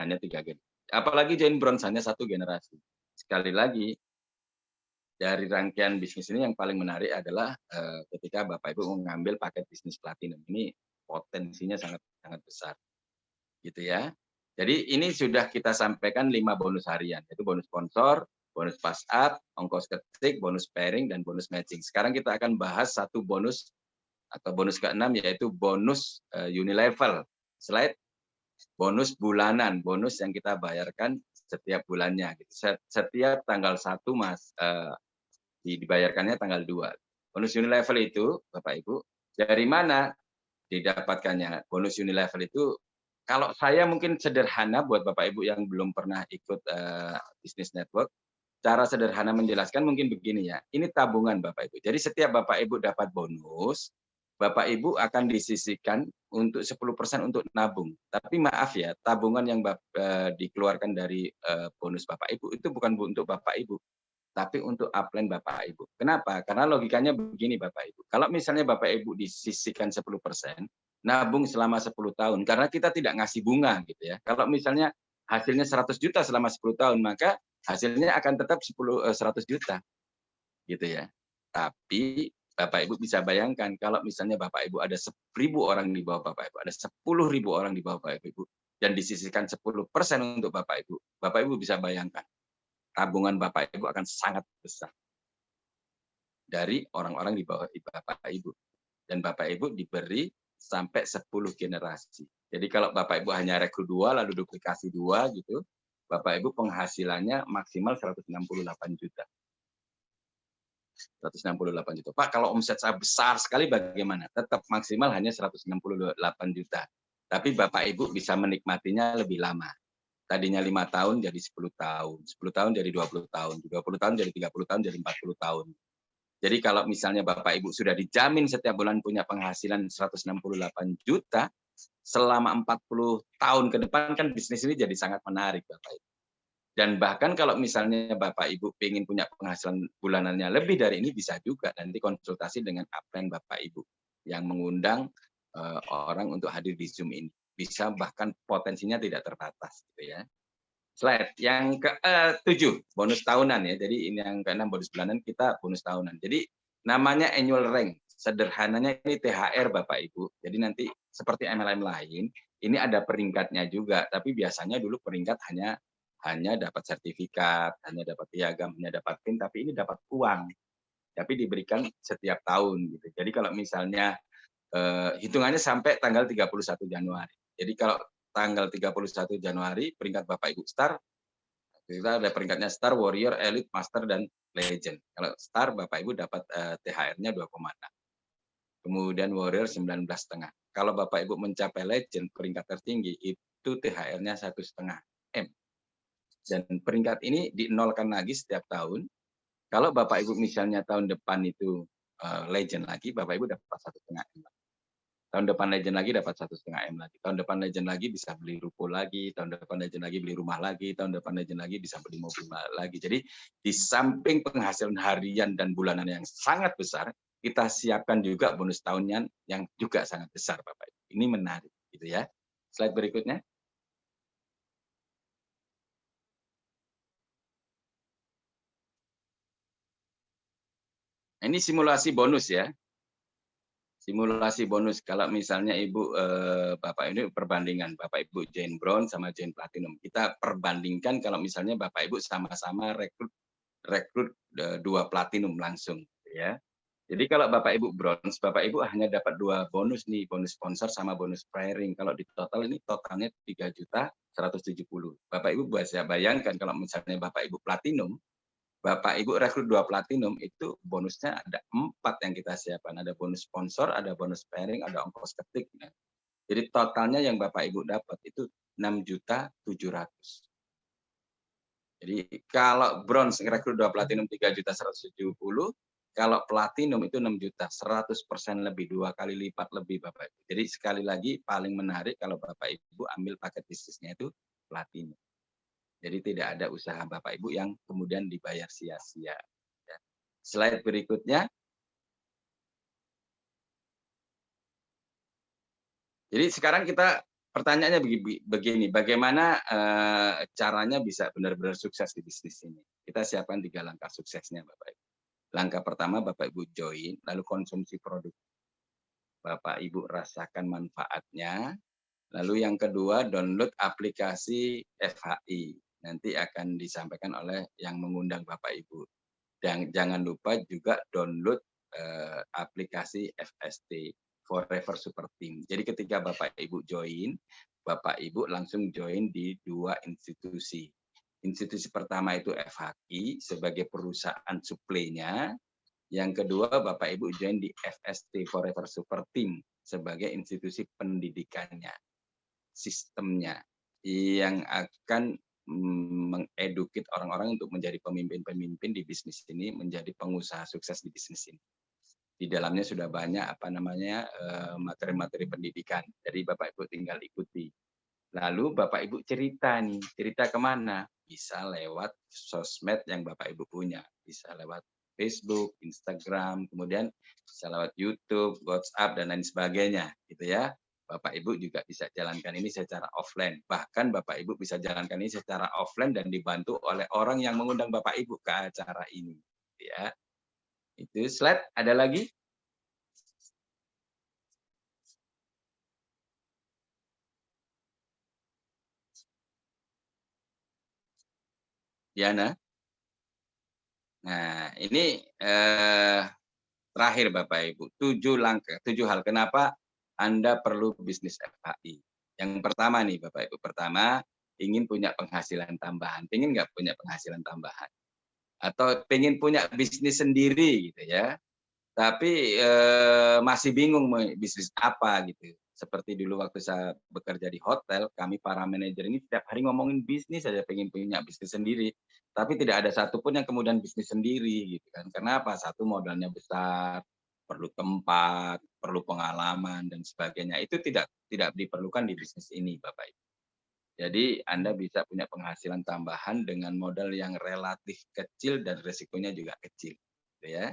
hanya 3 generasi. Apalagi join bronze hanya 1 generasi. Sekali lagi, dari rangkaian bisnis ini yang paling menarik adalah ketika Bapak Ibu mengambil paket bisnis platinum. Ini potensinya sangat sangat besar. Gitu ya. Jadi ini sudah kita sampaikan 5 bonus harian, yaitu bonus sponsor, bonus pass up, ongkos ketik, bonus pairing, dan bonus matching. Sekarang kita akan bahas satu bonus atau bonus ke-6 yaitu bonus unilevel. Slide. Bonus bulanan, bonus yang kita bayarkan setiap bulannya. Setiap tanggal 1 dibayarkannya tanggal 2. Bonus unilevel itu, Bapak Ibu, dari mana didapatkannya? Bonus unilevel itu, kalau saya mungkin sederhana buat Bapak Ibu yang belum pernah ikut bisnis network, cara sederhana menjelaskan mungkin begini ya. Ini tabungan Bapak Ibu. Jadi setiap Bapak Ibu dapat bonus, Bapak Ibu akan disisihkan untuk 10% untuk nabung. Tapi maaf ya, tabungan yang dikeluarkan dari bonus Bapak Ibu itu bukan untuk Bapak Ibu, tapi untuk upline Bapak Ibu. Kenapa? Karena logikanya begini Bapak Ibu. Kalau misalnya Bapak Ibu disisihkan 10%, nabung selama 10 tahun, karena kita tidak ngasih bunga gitu ya. Kalau misalnya hasilnya 100 juta selama 10 tahun, maka hasilnya akan tetap 100 juta. Gitu ya. Tapi Bapak Ibu bisa bayangkan kalau misalnya Bapak Ibu ada 1.000 orang di bawah Bapak Ibu, ada 10.000 orang di bawah Bapak Ibu, dan disisihkan 10% untuk Bapak Ibu bisa bayangkan tabungan Bapak Ibu akan sangat besar dari orang-orang di bawah Bapak Ibu. Dan Bapak Ibu diberi sampai 10 generasi. Jadi kalau Bapak Ibu hanya rekrut 2, lalu duplikasi 2 gitu, Bapak Ibu penghasilannya maksimal 168 juta. 168 juta. Pak, kalau omset saya besar sekali bagaimana? Tetap maksimal hanya 168 juta. Tapi Bapak Ibu bisa menikmatinya lebih lama. Tadinya 5 tahun jadi 10 tahun, 10 tahun jadi 20 tahun, 20 tahun jadi 30 tahun, jadi 40 tahun. Jadi kalau misalnya Bapak Ibu sudah dijamin setiap bulan punya penghasilan 168 juta, selama 40 tahun ke depan kan bisnis ini jadi sangat menarik Bapak Ibu. Dan bahkan kalau misalnya Bapak Ibu pengen punya penghasilan bulanannya lebih dari ini, bisa juga nanti konsultasi dengan upline Bapak Ibu yang mengundang orang untuk hadir di Zoom ini. Bisa bahkan potensinya tidak terbatas gitu ya. Slide yang ke-7, bonus tahunan ya. Jadi ini yang ke-6 bonus bulanan, kita bonus tahunan. Jadi namanya annual rank. Sederhananya ini THR Bapak Ibu. Jadi nanti seperti MLM lain, ini ada peringkatnya juga, tapi biasanya dulu peringkat hanya dapat sertifikat, hanya dapat piagam, hanya dapat PIN, tapi ini dapat uang. Tapi diberikan setiap tahun gitu. Jadi kalau misalnya hitungannya sampai tanggal 31 Januari. Jadi kalau tanggal 31 Januari peringkat Bapak Ibu Star, kita ada peringkatnya Star, Warrior, Elite, Master, dan Legend. Kalau Star Bapak Ibu dapat THR-nya 2,6. Kemudian Warrior 19,5. Kalau Bapak Ibu mencapai Legend peringkat tertinggi itu THR-nya 1,5 M. Dan peringkat ini dinolkan lagi setiap tahun. Kalau Bapak Ibu misalnya tahun depan itu Legend lagi, Bapak Ibu dapat 1,5 M. Tahun depan Legend lagi dapat 1,5 M lagi. Tahun depan Legend lagi bisa beli ruko lagi. Tahun depan Legend lagi beli rumah lagi. Tahun depan Legend lagi bisa beli mobil lagi. Jadi di samping penghasilan harian dan bulanan yang sangat besar, kita siapkan juga bonus tahunan yang juga sangat besar, Bapak Ibu. Ini menarik, gitu ya. Slide berikutnya. Ini simulasi bonus ya. Simulasi bonus kalau misalnya Ibu Bapak ini perbandingan Bapak Ibu join bronze sama join platinum. Kita perbandingkan kalau misalnya Bapak Ibu sama-sama rekrut 2 platinum langsung ya. Jadi kalau Bapak Ibu bronze, Bapak Ibu hanya dapat 2 bonus nih, bonus sponsor sama bonus pairing. Kalau di total ini totalnya 3.170.000. Bapak Ibu bisa bayangkan kalau misalnya Bapak Ibu platinum, Bapak Ibu rekrut 2 platinum itu bonusnya ada 4 yang kita siapkan. Ada bonus sponsor, ada bonus pairing, ada ongkos ketik. Nah, jadi totalnya yang Bapak Ibu dapat itu 6.700.000. Jadi kalau bronze rekrut 2 platinum 3.170.000, kalau platinum itu 6 juta, 100% lebih, 2 kali lipat lebih Bapak Ibu. Jadi sekali lagi paling menarik kalau Bapak Ibu ambil paket bisnisnya itu platinum. Jadi tidak ada usaha Bapak Ibu yang kemudian dibayar sia-sia. Ya. Slide berikutnya. Jadi sekarang kita pertanyaannya begini, bagaimana caranya bisa benar-benar sukses di bisnis ini? Kita siapkan 3 langkah suksesnya Bapak Ibu. Langkah pertama Bapak Ibu join, lalu konsumsi produk. Bapak Ibu rasakan manfaatnya. Lalu yang kedua download aplikasi FHI. Nanti akan disampaikan oleh yang mengundang Bapak Ibu. Dan jangan lupa juga download aplikasi FST, Forever Super Team. Jadi ketika Bapak Ibu join, Bapak Ibu langsung join di 2 institusi. Institusi pertama itu FHI sebagai perusahaan suplainya. Yang kedua Bapak Ibu join di FST, Forever Super Team, sebagai institusi pendidikannya, sistemnya yang akan mengedukate orang-orang untuk menjadi pemimpin-pemimpin di bisnis ini, menjadi pengusaha sukses di bisnis ini. Di dalamnya sudah banyak materi-materi pendidikan. Jadi Bapak Ibu tinggal ikuti. Lalu Bapak Ibu cerita nih, cerita kemana? Bisa lewat sosmed yang Bapak Ibu punya, bisa lewat Facebook, Instagram, kemudian bisa lewat YouTube, WhatsApp, dan lain sebagainya, gitu ya. Bapak Ibu juga bisa jalankan ini secara offline. Bahkan Bapak Ibu bisa jalankan ini secara offline dan dibantu oleh orang yang mengundang Bapak Ibu ke acara ini. Ya, itu slide. Ada lagi? Diana? Nah, ini terakhir Bapak Ibu, 7 hal kenapa Anda perlu bisnis FHI. Yang pertama nih Bapak Ibu, pertama ingin punya penghasilan tambahan. Pengen nggak punya penghasilan tambahan? Atau pengen punya bisnis sendiri gitu ya. Tapi masih bingung mau bisnis apa gitu. Seperti dulu waktu saya bekerja di hotel, kami para manajer ini setiap hari ngomongin bisnis saja, pengen punya bisnis sendiri. Tapi tidak ada satupun yang kemudian bisnis sendiri gitu kan. Kenapa? Satu, modalnya besar, perlu tempat, perlu pengalaman dan sebagainya. Itu tidak diperlukan di bisnis ini, Bapak Ibu. Jadi Anda bisa punya penghasilan tambahan dengan modal yang relatif kecil dan resikonya juga kecil, gitu ya.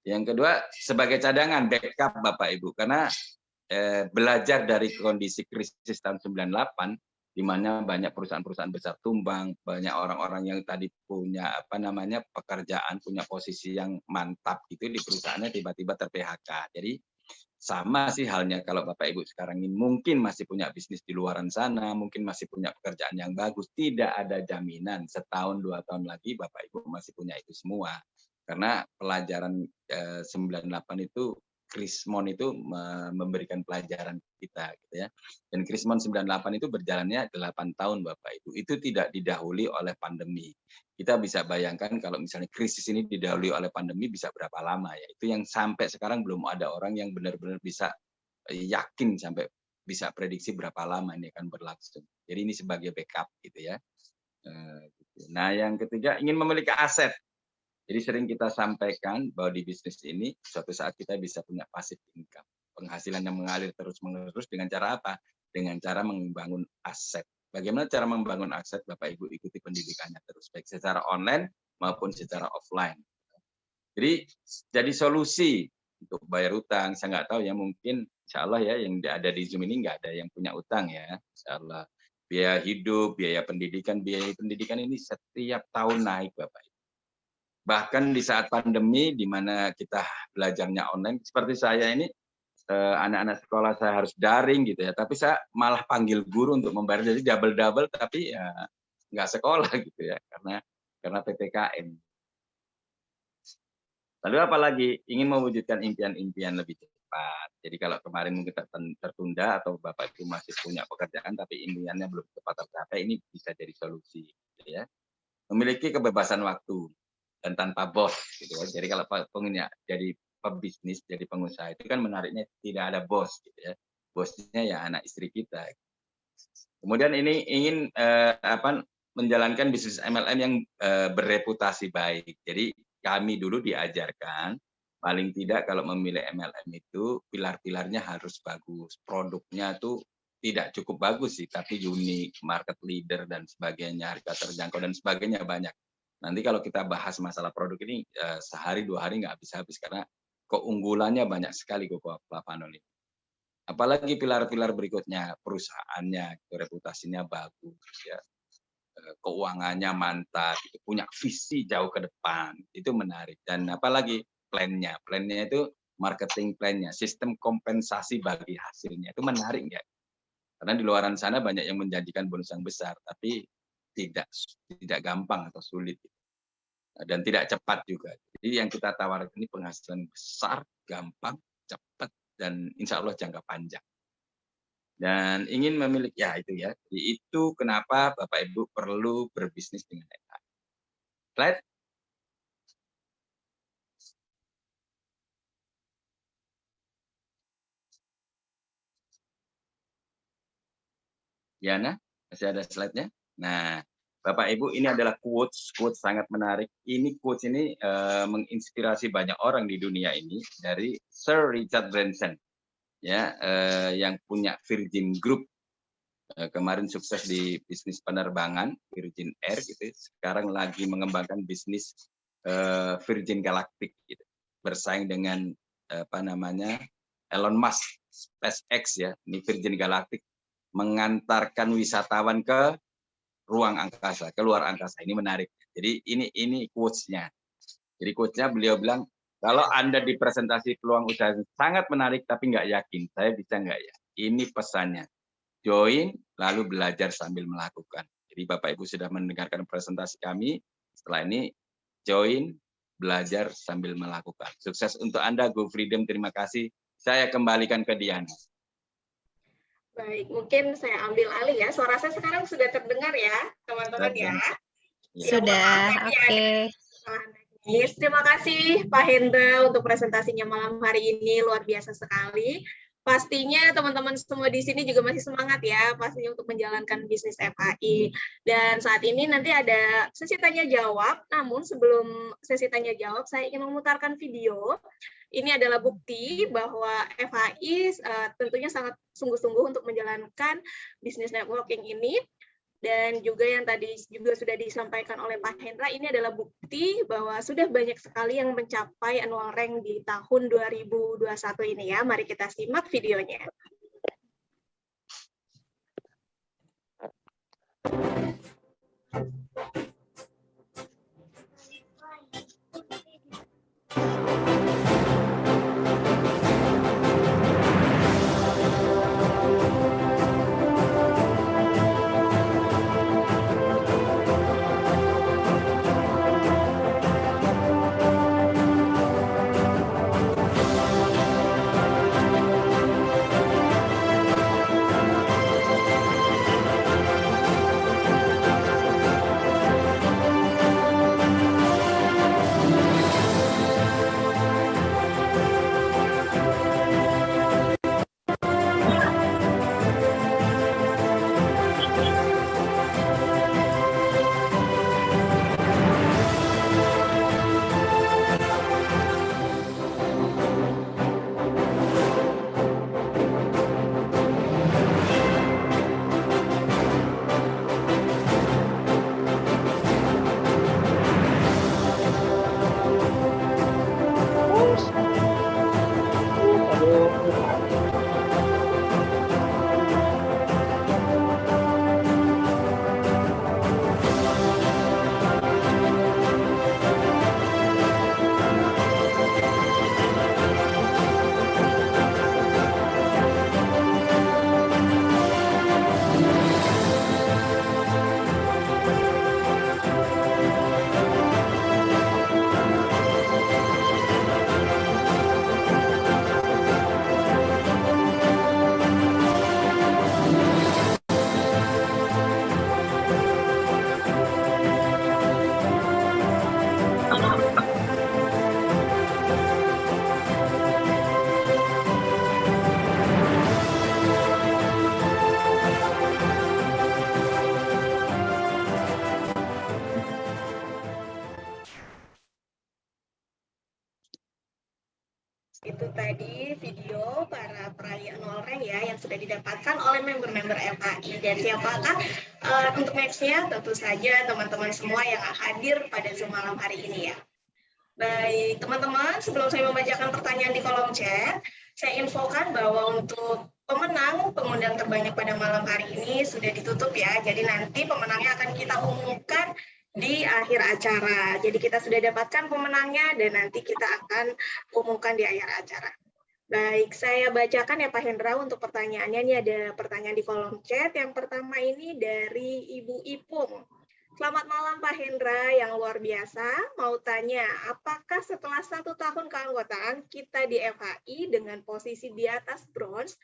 Yang kedua, sebagai cadangan backup Bapak Ibu, karena belajar dari kondisi krisis tahun 98, di mana banyak perusahaan-perusahaan besar tumbang, banyak orang-orang yang tadi punya pekerjaan, punya posisi yang mantap gitu di perusahaannya tiba-tiba ter-PHK. Jadi sama sih halnya kalau Bapak Ibu sekarang ini mungkin masih punya bisnis di luaran sana, mungkin masih punya pekerjaan yang bagus, tidak ada jaminan setahun 2 tahun lagi Bapak Ibu masih punya itu semua. Karena pelajaran 98 itu Krismon itu memberikan pelajaran kita gitu ya. Dan Krismon 98 itu berjalannya 8 tahun Bapak Ibu. Itu tidak didahului oleh pandemi. Kita bisa bayangkan kalau misalnya krisis ini didahului oleh pandemi bisa berapa lama ya. Itu yang sampai sekarang belum ada orang yang benar-benar bisa yakin sampai bisa prediksi berapa lama ini akan berlangsung. Jadi ini sebagai backup gitu ya. Gitu. Nah yang ketiga ingin memiliki aset. Jadi sering kita sampaikan bahwa di bisnis ini suatu saat kita bisa punya passive income. Penghasilan yang mengalir terus-menerus dengan cara apa? Dengan cara membangun aset. Bagaimana cara membangun aset? Bapak Ibu ikuti pendidikannya terus, baik secara online maupun secara offline. Jadi solusi untuk bayar utang. Saya nggak tahu ya, mungkin insya Allah ya yang ada di Zoom ini nggak ada yang punya utang ya. Insya Allah. Biaya hidup, biaya pendidikan ini setiap tahun naik Bapak Ibu. Bahkan di saat pandemi di mana kita belajarnya online, seperti saya ini anak-anak sekolah saya harus daring gitu ya, tapi saya malah panggil guru untuk membayar, jadi double tapi ya nggak sekolah gitu ya karena PPKM. Lalu apalagi ingin mewujudkan impian-impian lebih cepat. Jadi kalau kemarin mungkin tertunda atau Bapak Ibu masih punya pekerjaan tapi impiannya belum tepat tercapai, ini bisa jadi solusi gitu ya. Memiliki kebebasan waktu dan tanpa bos gitu ya. Jadi kalau pengennya jadi pebisnis, jadi pengusaha itu kan menariknya tidak ada bos gitu ya. Bosnya ya anak istri kita. Kemudian ini ingin menjalankan bisnis MLM yang bereputasi baik. Jadi kami dulu diajarkan paling tidak kalau memilih MLM itu pilar-pilarnya harus bagus. Produknya tuh tidak cukup bagus sih, tapi unik, market leader dan sebagainya, harga terjangkau dan sebagainya banyak. Nanti kalau kita bahas masalah produk ini sehari 2 hari nggak habis-habis karena keunggulannya banyak sekali Coco Flavanol ini. Apalagi pilar-pilar berikutnya, perusahaannya, reputasinya bagus, ya, keuangannya mantap, punya visi jauh ke depan, itu menarik. Dan apalagi plannya itu marketing plannya, sistem kompensasi bagi hasilnya, itu menarik nggak? Karena di luaran sana banyak yang menjanjikan bonus yang besar, tapi tidak gampang atau sulit dan tidak cepat juga. Jadi yang kita tawarkan ini penghasilan besar, gampang, cepat, dan insya Allah jangka panjang. Dan ingin memiliki ya itu ya. Jadi itu kenapa Bapak Ibu perlu berbisnis dengan AI. Slide. Yana, masih ada slide-nya? Nah, Bapak Ibu ini adalah quotes sangat menarik. Ini quotes ini menginspirasi banyak orang di dunia ini dari Sir Richard Branson ya, yang punya Virgin Group. Kemarin sukses di bisnis penerbangan Virgin Air gitu. Sekarang lagi mengembangkan bisnis Virgin Galactic gitu. Bersaing dengan Elon Musk, SpaceX ya. Ini Virgin Galactic mengantarkan wisatawan ke ruang angkasa, ke luar angkasa. Ini menarik. Jadi ini quotes-nya. Jadi quotes-nya beliau bilang, kalau Anda di presentasi peluang usaha sangat menarik tapi nggak yakin, saya bisa nggak ya? Ini pesannya. Join, lalu belajar sambil melakukan. Jadi Bapak Ibu sudah mendengarkan presentasi kami. Setelah ini join, belajar sambil melakukan. Sukses untuk Anda, Go Freedom. Terima kasih. Saya kembalikan ke Diana.
Baik, mungkin saya ambil alih ya. Suara saya sekarang sudah terdengar ya, teman-teman ya.
Sudah, oke.
Terima kasih Pak Hendra untuk presentasinya malam hari ini, luar biasa sekali. pastinya teman-teman semua di sini juga masih semangat ya, pastinya untuk menjalankan bisnis FHI. Dan saat ini nanti ada sesi tanya jawab, namun sebelum sesi tanya jawab, saya ingin memutarkan video. Ini adalah bukti bahwa FHI tentunya sangat sungguh-sungguh untuk menjalankan bisnis networking ini. Dan juga yang tadi juga sudah disampaikan oleh Pak Hendra, ini adalah bukti bahwa sudah banyak sekali yang mencapai annual rank di tahun 2021 ini ya. Mari kita simak videonya. Itu tadi video para peraih annual rank ya yang sudah didapatkan oleh member-member FHI. Dan siapakah untuk next-nya? Tentu saja teman-teman semua yang hadir pada Zoom malam hari ini ya. Baik, teman-teman, sebelum saya membacakan pertanyaan di kolom chat, saya infokan bahwa untuk pemenang pengundang terbanyak pada malam hari ini sudah ditutup ya. Jadi nanti pemenangnya akan kita umumkan di akhir acara. Jadi kita sudah dapatkan pemenangnya dan nanti kita akan umumkan di akhir acara. Baik, saya bacakan ya Pak Hendra untuk pertanyaannya. Ini ada pertanyaan di kolom chat. Yang pertama ini dari Ibu Ipung. Selamat malam Pak Hendra yang luar biasa. Mau tanya, apakah setelah 1 tahun keanggotaan kita di FHI dengan posisi di atas bronze,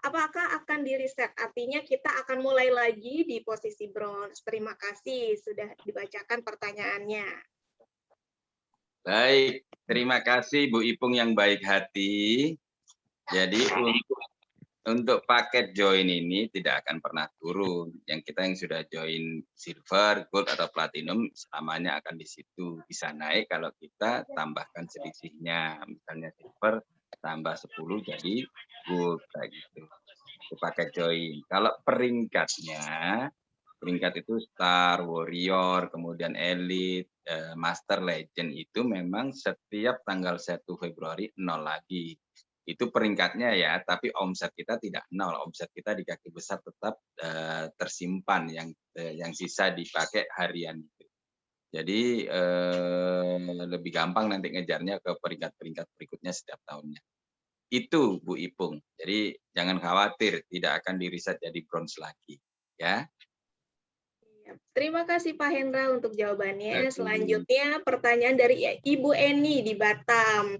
apakah akan di-reset? Artinya kita akan mulai lagi di posisi bronze. Terima kasih sudah dibacakan pertanyaannya.
Baik, terima kasih Bu Ipung yang baik hati. Jadi untuk paket join ini tidak akan pernah turun. Yang sudah join silver, gold atau platinum selamanya akan di situ. Bisa naik kalau kita tambahkan selisihnya. Misalnya silver tambah 10 jadi gold kayak gitu. Itu paket join. Kalau peringkatnya, peringkat itu star, warrior, kemudian elite, master, legend itu memang setiap tanggal 1 Februari 0 lagi. Itu peringkatnya ya, tapi omset kita tidak 0, omset kita di kaki besar tetap tersimpan yang sisa dipakai harian itu. Jadi lebih gampang nanti ngejarnya ke peringkat-peringkat berikutnya setiap tahunnya. Itu Bu Ipung. Jadi jangan khawatir, tidak akan di-reset jadi bronze lagi, ya.
Terima kasih Pak Hendra untuk jawabannya. Selanjutnya pertanyaan dari Ibu Eni di Batam.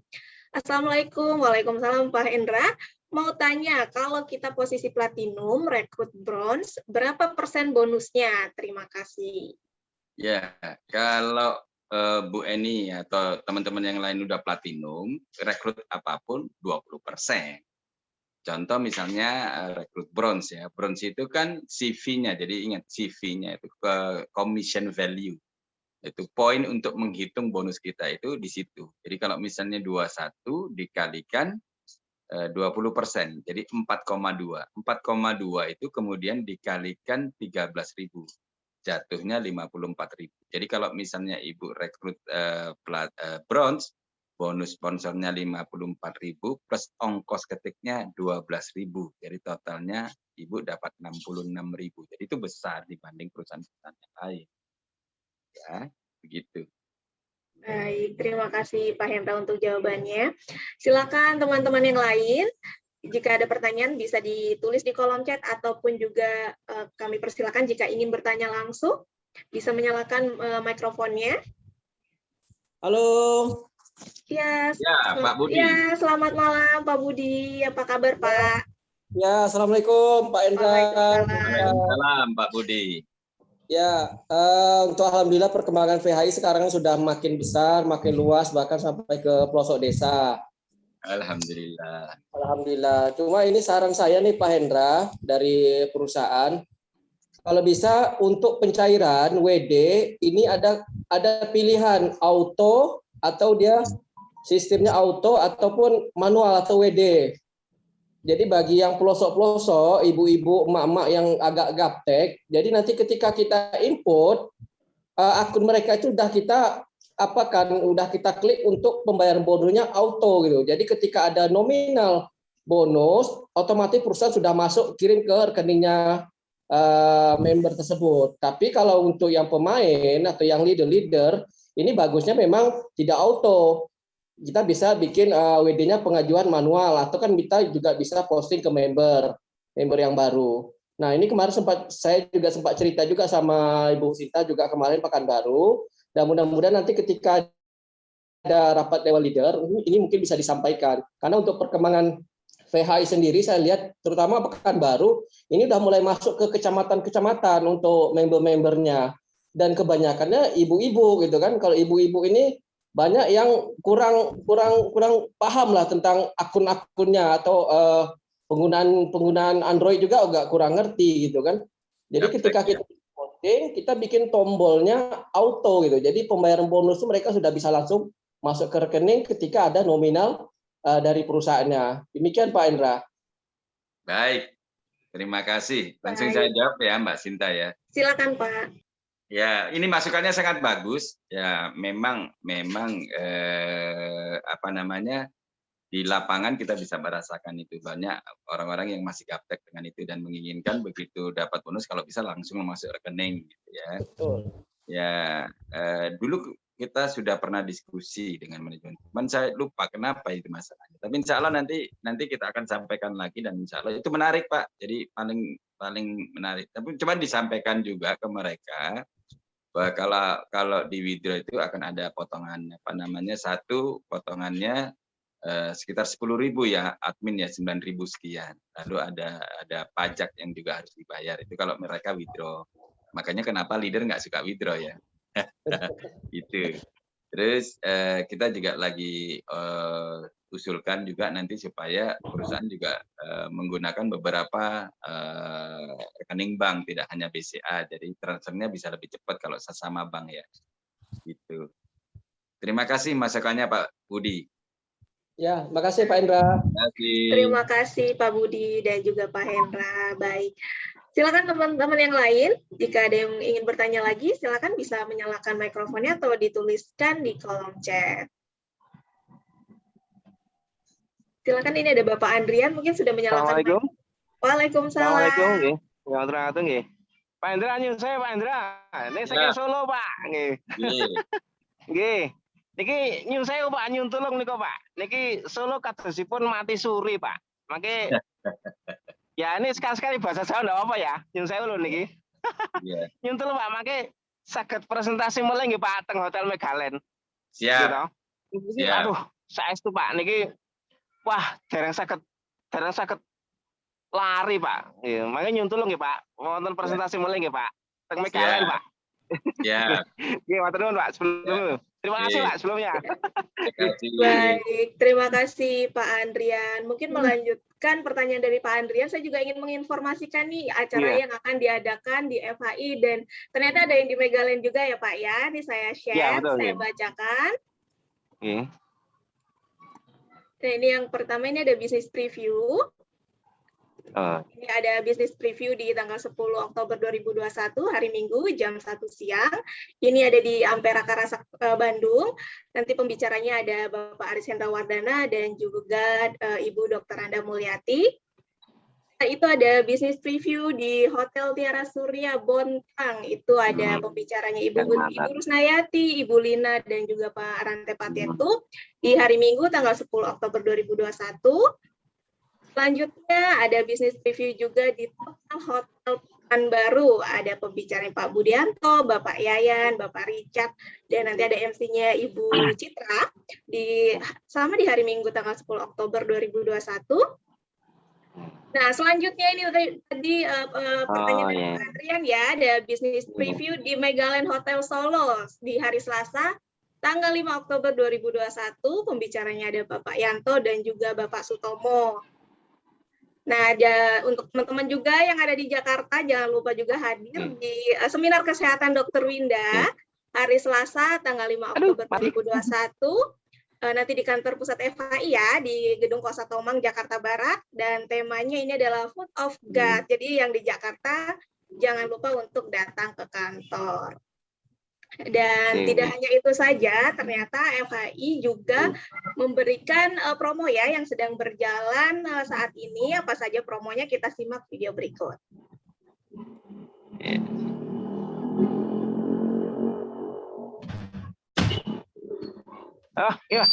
Assalamualaikum, waalaikumsalam Pak Hendra. Mau tanya, kalau kita posisi platinum, rekrut bronze, berapa persen bonusnya? Terima kasih.
Ya, kalau Bu Eni atau teman-teman yang lain udah platinum, rekrut apapun 20%. Contoh misalnya rekrut bronze ya. Bronze itu kan CV-nya. Jadi ingat CV-nya itu commission value. Itu poin untuk menghitung bonus kita itu di situ. Jadi kalau misalnya 21 dikalikan 20%, jadi 4,2. 4,2 itu kemudian dikalikan 13.000. Jatuhnya 54.000. Jadi kalau misalnya Ibu rekrut bronze, bonus sponsornya 54.000 plus ongkos ketiknya 12.000. Jadi totalnya Ibu dapat 66.000. Jadi itu besar dibanding perusahaan-perusahaan yang lain. Ya, begitu.
Baik, terima kasih Pak Hendra untuk jawabannya. Silakan teman-teman yang lain, jika ada pertanyaan bisa ditulis di kolom chat ataupun juga kami persilakan jika ingin bertanya langsung, bisa menyalakan mikrofonnya.
Halo.
Ya,
Pak Budi.
Ya, selamat malam Pak Budi. Apa kabar Pak?
Ya, Assalamualaikum Pak Hendra.
Waalaikumsalam Pak Budi.
Ya, untuk alhamdulillah perkembangan VHI sekarang sudah makin besar, makin luas, bahkan sampai ke pelosok desa.
Alhamdulillah.
Alhamdulillah. Cuma ini saran saya nih Pak Hendra dari perusahaan, kalau bisa untuk pencairan WD ini ada pilihan auto atau dia sistemnya auto ataupun manual atau WD. Jadi bagi yang pelosok-pelosok, ibu-ibu, emak-emak yang agak gaptek, jadi nanti ketika kita input, akun mereka itu udah kita klik untuk pembayaran bonusnya auto gitu. Jadi ketika ada nominal bonus, otomatis perusahaan sudah masuk kirim ke rekeningnya member tersebut. Tapi kalau untuk yang pemain atau yang leader, ini bagusnya memang tidak auto. Kita bisa bikin WD-nya pengajuan manual atau kan kita juga bisa posting ke member yang baru. Nah ini kemarin saya juga sempat cerita juga sama Ibu Sinta juga kemarin Pekanbaru. Dan mudah-mudahan nanti ketika ada rapat dewan leader ini mungkin bisa disampaikan. Karena untuk perkembangan VHI sendiri saya lihat terutama Pekanbaru ini udah mulai masuk ke kecamatan-kecamatan untuk member-membernya. Dan kebanyakannya ibu-ibu gitu kan. Kalau ibu-ibu ini banyak yang kurang paham lah tentang akun-akunnya atau penggunaan Android juga agak kurang ngerti gitu kan. Jadi ketika kita posting, kita bikin tombolnya auto gitu. Jadi pembayaran bonus itu mereka sudah bisa langsung masuk ke rekening ketika ada nominal dari perusahaannya. Demikian Pak Hendra.
Baik, terima kasih. Langsung saya jawab ya Mbak Sinta ya.
Silakan Pak.
Ya, ini masukannya sangat bagus. Ya, memang di lapangan kita bisa merasakan itu banyak orang-orang yang masih gaptek dengan itu dan menginginkan begitu dapat bonus kalau bisa langsung masuk rekening gitu ya.
Betul.
Ya, dulu kita sudah pernah diskusi dengan manajemen. Cuman saya lupa kenapa itu masalahnya. Tapi insya Allah nanti kita akan sampaikan lagi dan insya Allah itu menarik Pak. Jadi paling menarik. Tapi coba disampaikan juga ke mereka bahwa kalau di withdraw itu akan ada potongan satu potongannya sekitar 10.000 ya admin ya 9.000 sekian. Lalu ada pajak yang juga harus dibayar itu kalau mereka withdraw. Makanya kenapa leader nggak suka withdraw ya. Itu. Terus kita juga lagi usulkan juga nanti supaya perusahaan juga menggunakan beberapa rekening bank, tidak hanya BCA. Jadi transfernya bisa lebih cepat kalau sesama bank ya. Gitu. Terima kasih masukannya Pak Budi.
Ya, makasih Pak Hendra.
Terima kasih Pak Budi dan juga Pak Hendra. Baik. Silakan teman-teman yang lain, jika ada yang ingin bertanya lagi, silakan bisa menyalakan mikrofonnya atau dituliskan di kolom chat. Silakan, ini ada Bapak Andrian, mungkin sudah menyalakan.
Assalamualaikum.
Waalaikumsalam.
Assalamualaikum. Nggih. Pak Hendra nyun saya Pak Hendra. Ini saya Solo Pak. Nggih. Nggih. Niki nyun saya Pak nyun tulung niku Pak. Niki Solo kadosipun mati suri Pak. Mangke ya ini sekali-sekali bahasa Jawa enggak apa-apa ya. Nyun saya lho niki.
Iya.
Nyun tulung Pak, mangke saged presentasi mulai nggih Pak teng Hotel Megalen.
Siap.
Gitu. Aduh, saestu Pak niki wah dereng saged lari Pak. Nggih, mangke nyun tulung nggih Pak. Wonten presentasi mulai nggih Pak. Teng Megalen Pak.
Ya.
Nggih, matur nuwun Pak. Sebelum Terima kasih Pak sebelumnya.
Terima kasih.
Baik, terima kasih Pak Andrian. Mungkin melanjutkan pertanyaan dari Pak Andrian, saya juga ingin menginformasikan nih acara
Iya.
yang akan diadakan di FHI dan ternyata ada yang di Megaland juga ya Pak ya. Ini saya share,
betul,
saya
iya.
bacakan.
Oke.
Nah, ini yang pertama ini ada bisnis preview. Ini ada bisnis preview di tanggal 10 Oktober 2021 hari Minggu jam 1 siang. Ini ada di Ampera Karasak Bandung. Nanti pembicaranya ada Bapak Aris Hendra Wardana dan juga Ibu Dr. Anda Mulyati. Nah, itu ada bisnis preview di Hotel Tiara Surya Bontang. Itu ada pembicaranya Ibu Rusnayati, Ibu Lina dan juga Pak Rante Patetu di hari Minggu tanggal 10 Oktober 2021. Selanjutnya ada bisnis preview juga di Total Hotel Pekanbaru. Ada pembicara Pak Budianto, Bapak Yayan, Bapak Richard, dan nanti ada MC-nya Ibu Citra sama di hari Minggu tanggal 10 Oktober 2021. Nah, selanjutnya ini tadi pertanyaan dari Pak Adrian ya, ada bisnis preview di Megaland Hotel Solo di hari Selasa tanggal 5 Oktober 2021. Pembicaranya ada Bapak Yanto dan juga Bapak Sutomo. Nah, untuk teman-teman juga yang ada di Jakarta, jangan lupa juga hadir di seminar kesehatan Dr. Winda hari Selasa tanggal 5 Oktober 2021 nanti di kantor pusat FHI ya, di Gedung Kosa Tomang, Jakarta Barat, dan temanya ini adalah Food of God. Jadi yang di Jakarta jangan lupa untuk datang ke kantor. Dan tidak hanya itu saja, ternyata FHI juga memberikan promo ya yang sedang berjalan saat ini. Apa saja promonya, kita simak video berikut.
Iya.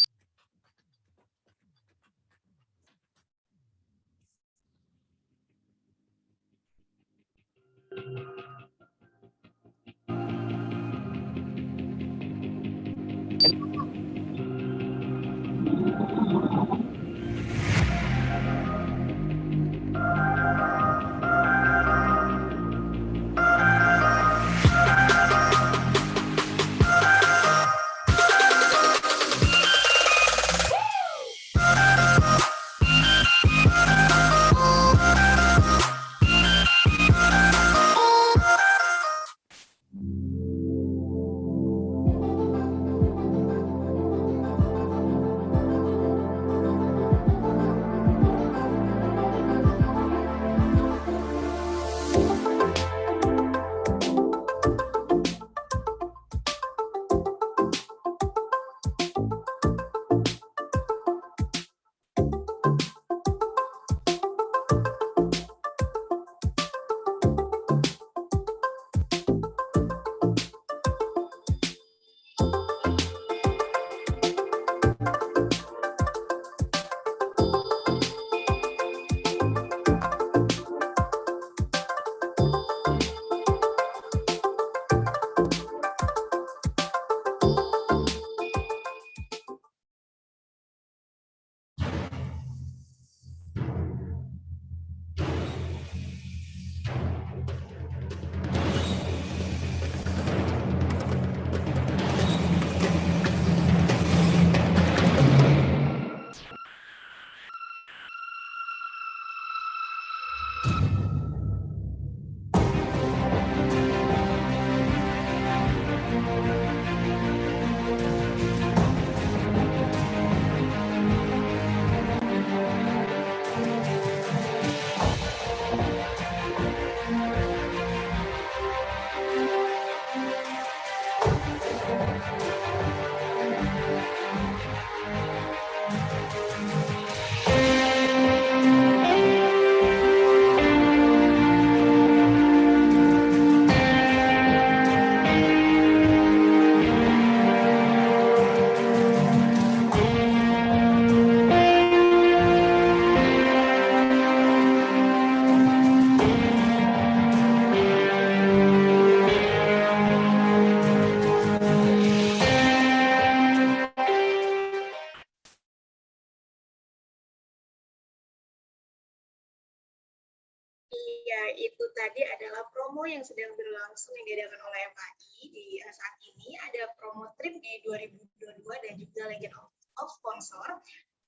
itu tadi adalah promo yang sedang berlangsung yang diadakan oleh FAI di saat ini. Ada promo trip di 2022 dan juga Legend of Sponsor.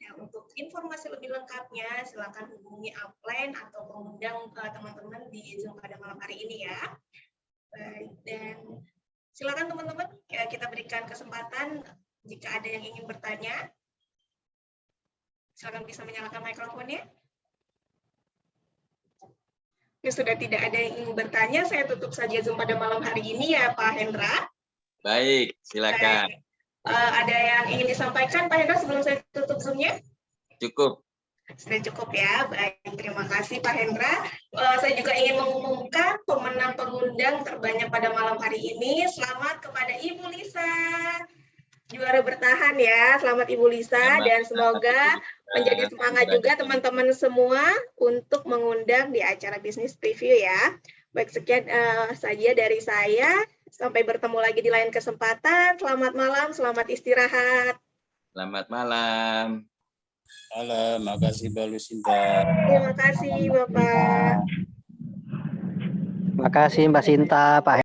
Nah, untuk informasi lebih lengkapnya, silakan hubungi upline atau mengundang teman-teman di Zoom pada malam hari ini ya. Baik, dan silakan teman-teman, kita berikan kesempatan jika ada yang ingin bertanya. Silakan bisa menyalakan mikrofonnya. Ya, sudah tidak ada yang ingin bertanya, saya tutup saja Zoom pada malam hari ini ya Pak Hendra.
Baik, silakan.
Baik. Ada yang ingin disampaikan Pak Hendra sebelum saya tutup Zoom-nya?
Cukup.
Sudah cukup ya, baik. Terima kasih Pak Hendra. Saya juga ingin mengumumkan pemenang pengundang terbanyak pada malam hari ini. Selamat kepada Ibu Lisa. Juara bertahan ya, selamat Ibu Lisa. Dan semoga menjadi semangat juga teman-teman semua untuk mengundang di acara bisnis preview ya. Baik, sekian saja dari saya. Sampai bertemu lagi di lain kesempatan. Selamat malam, selamat istirahat.
Selamat malam.
Malam, makasih Mbak Lucinta.
Terima kasih Bapak.
Terima kasih Mbak Sinta, Pak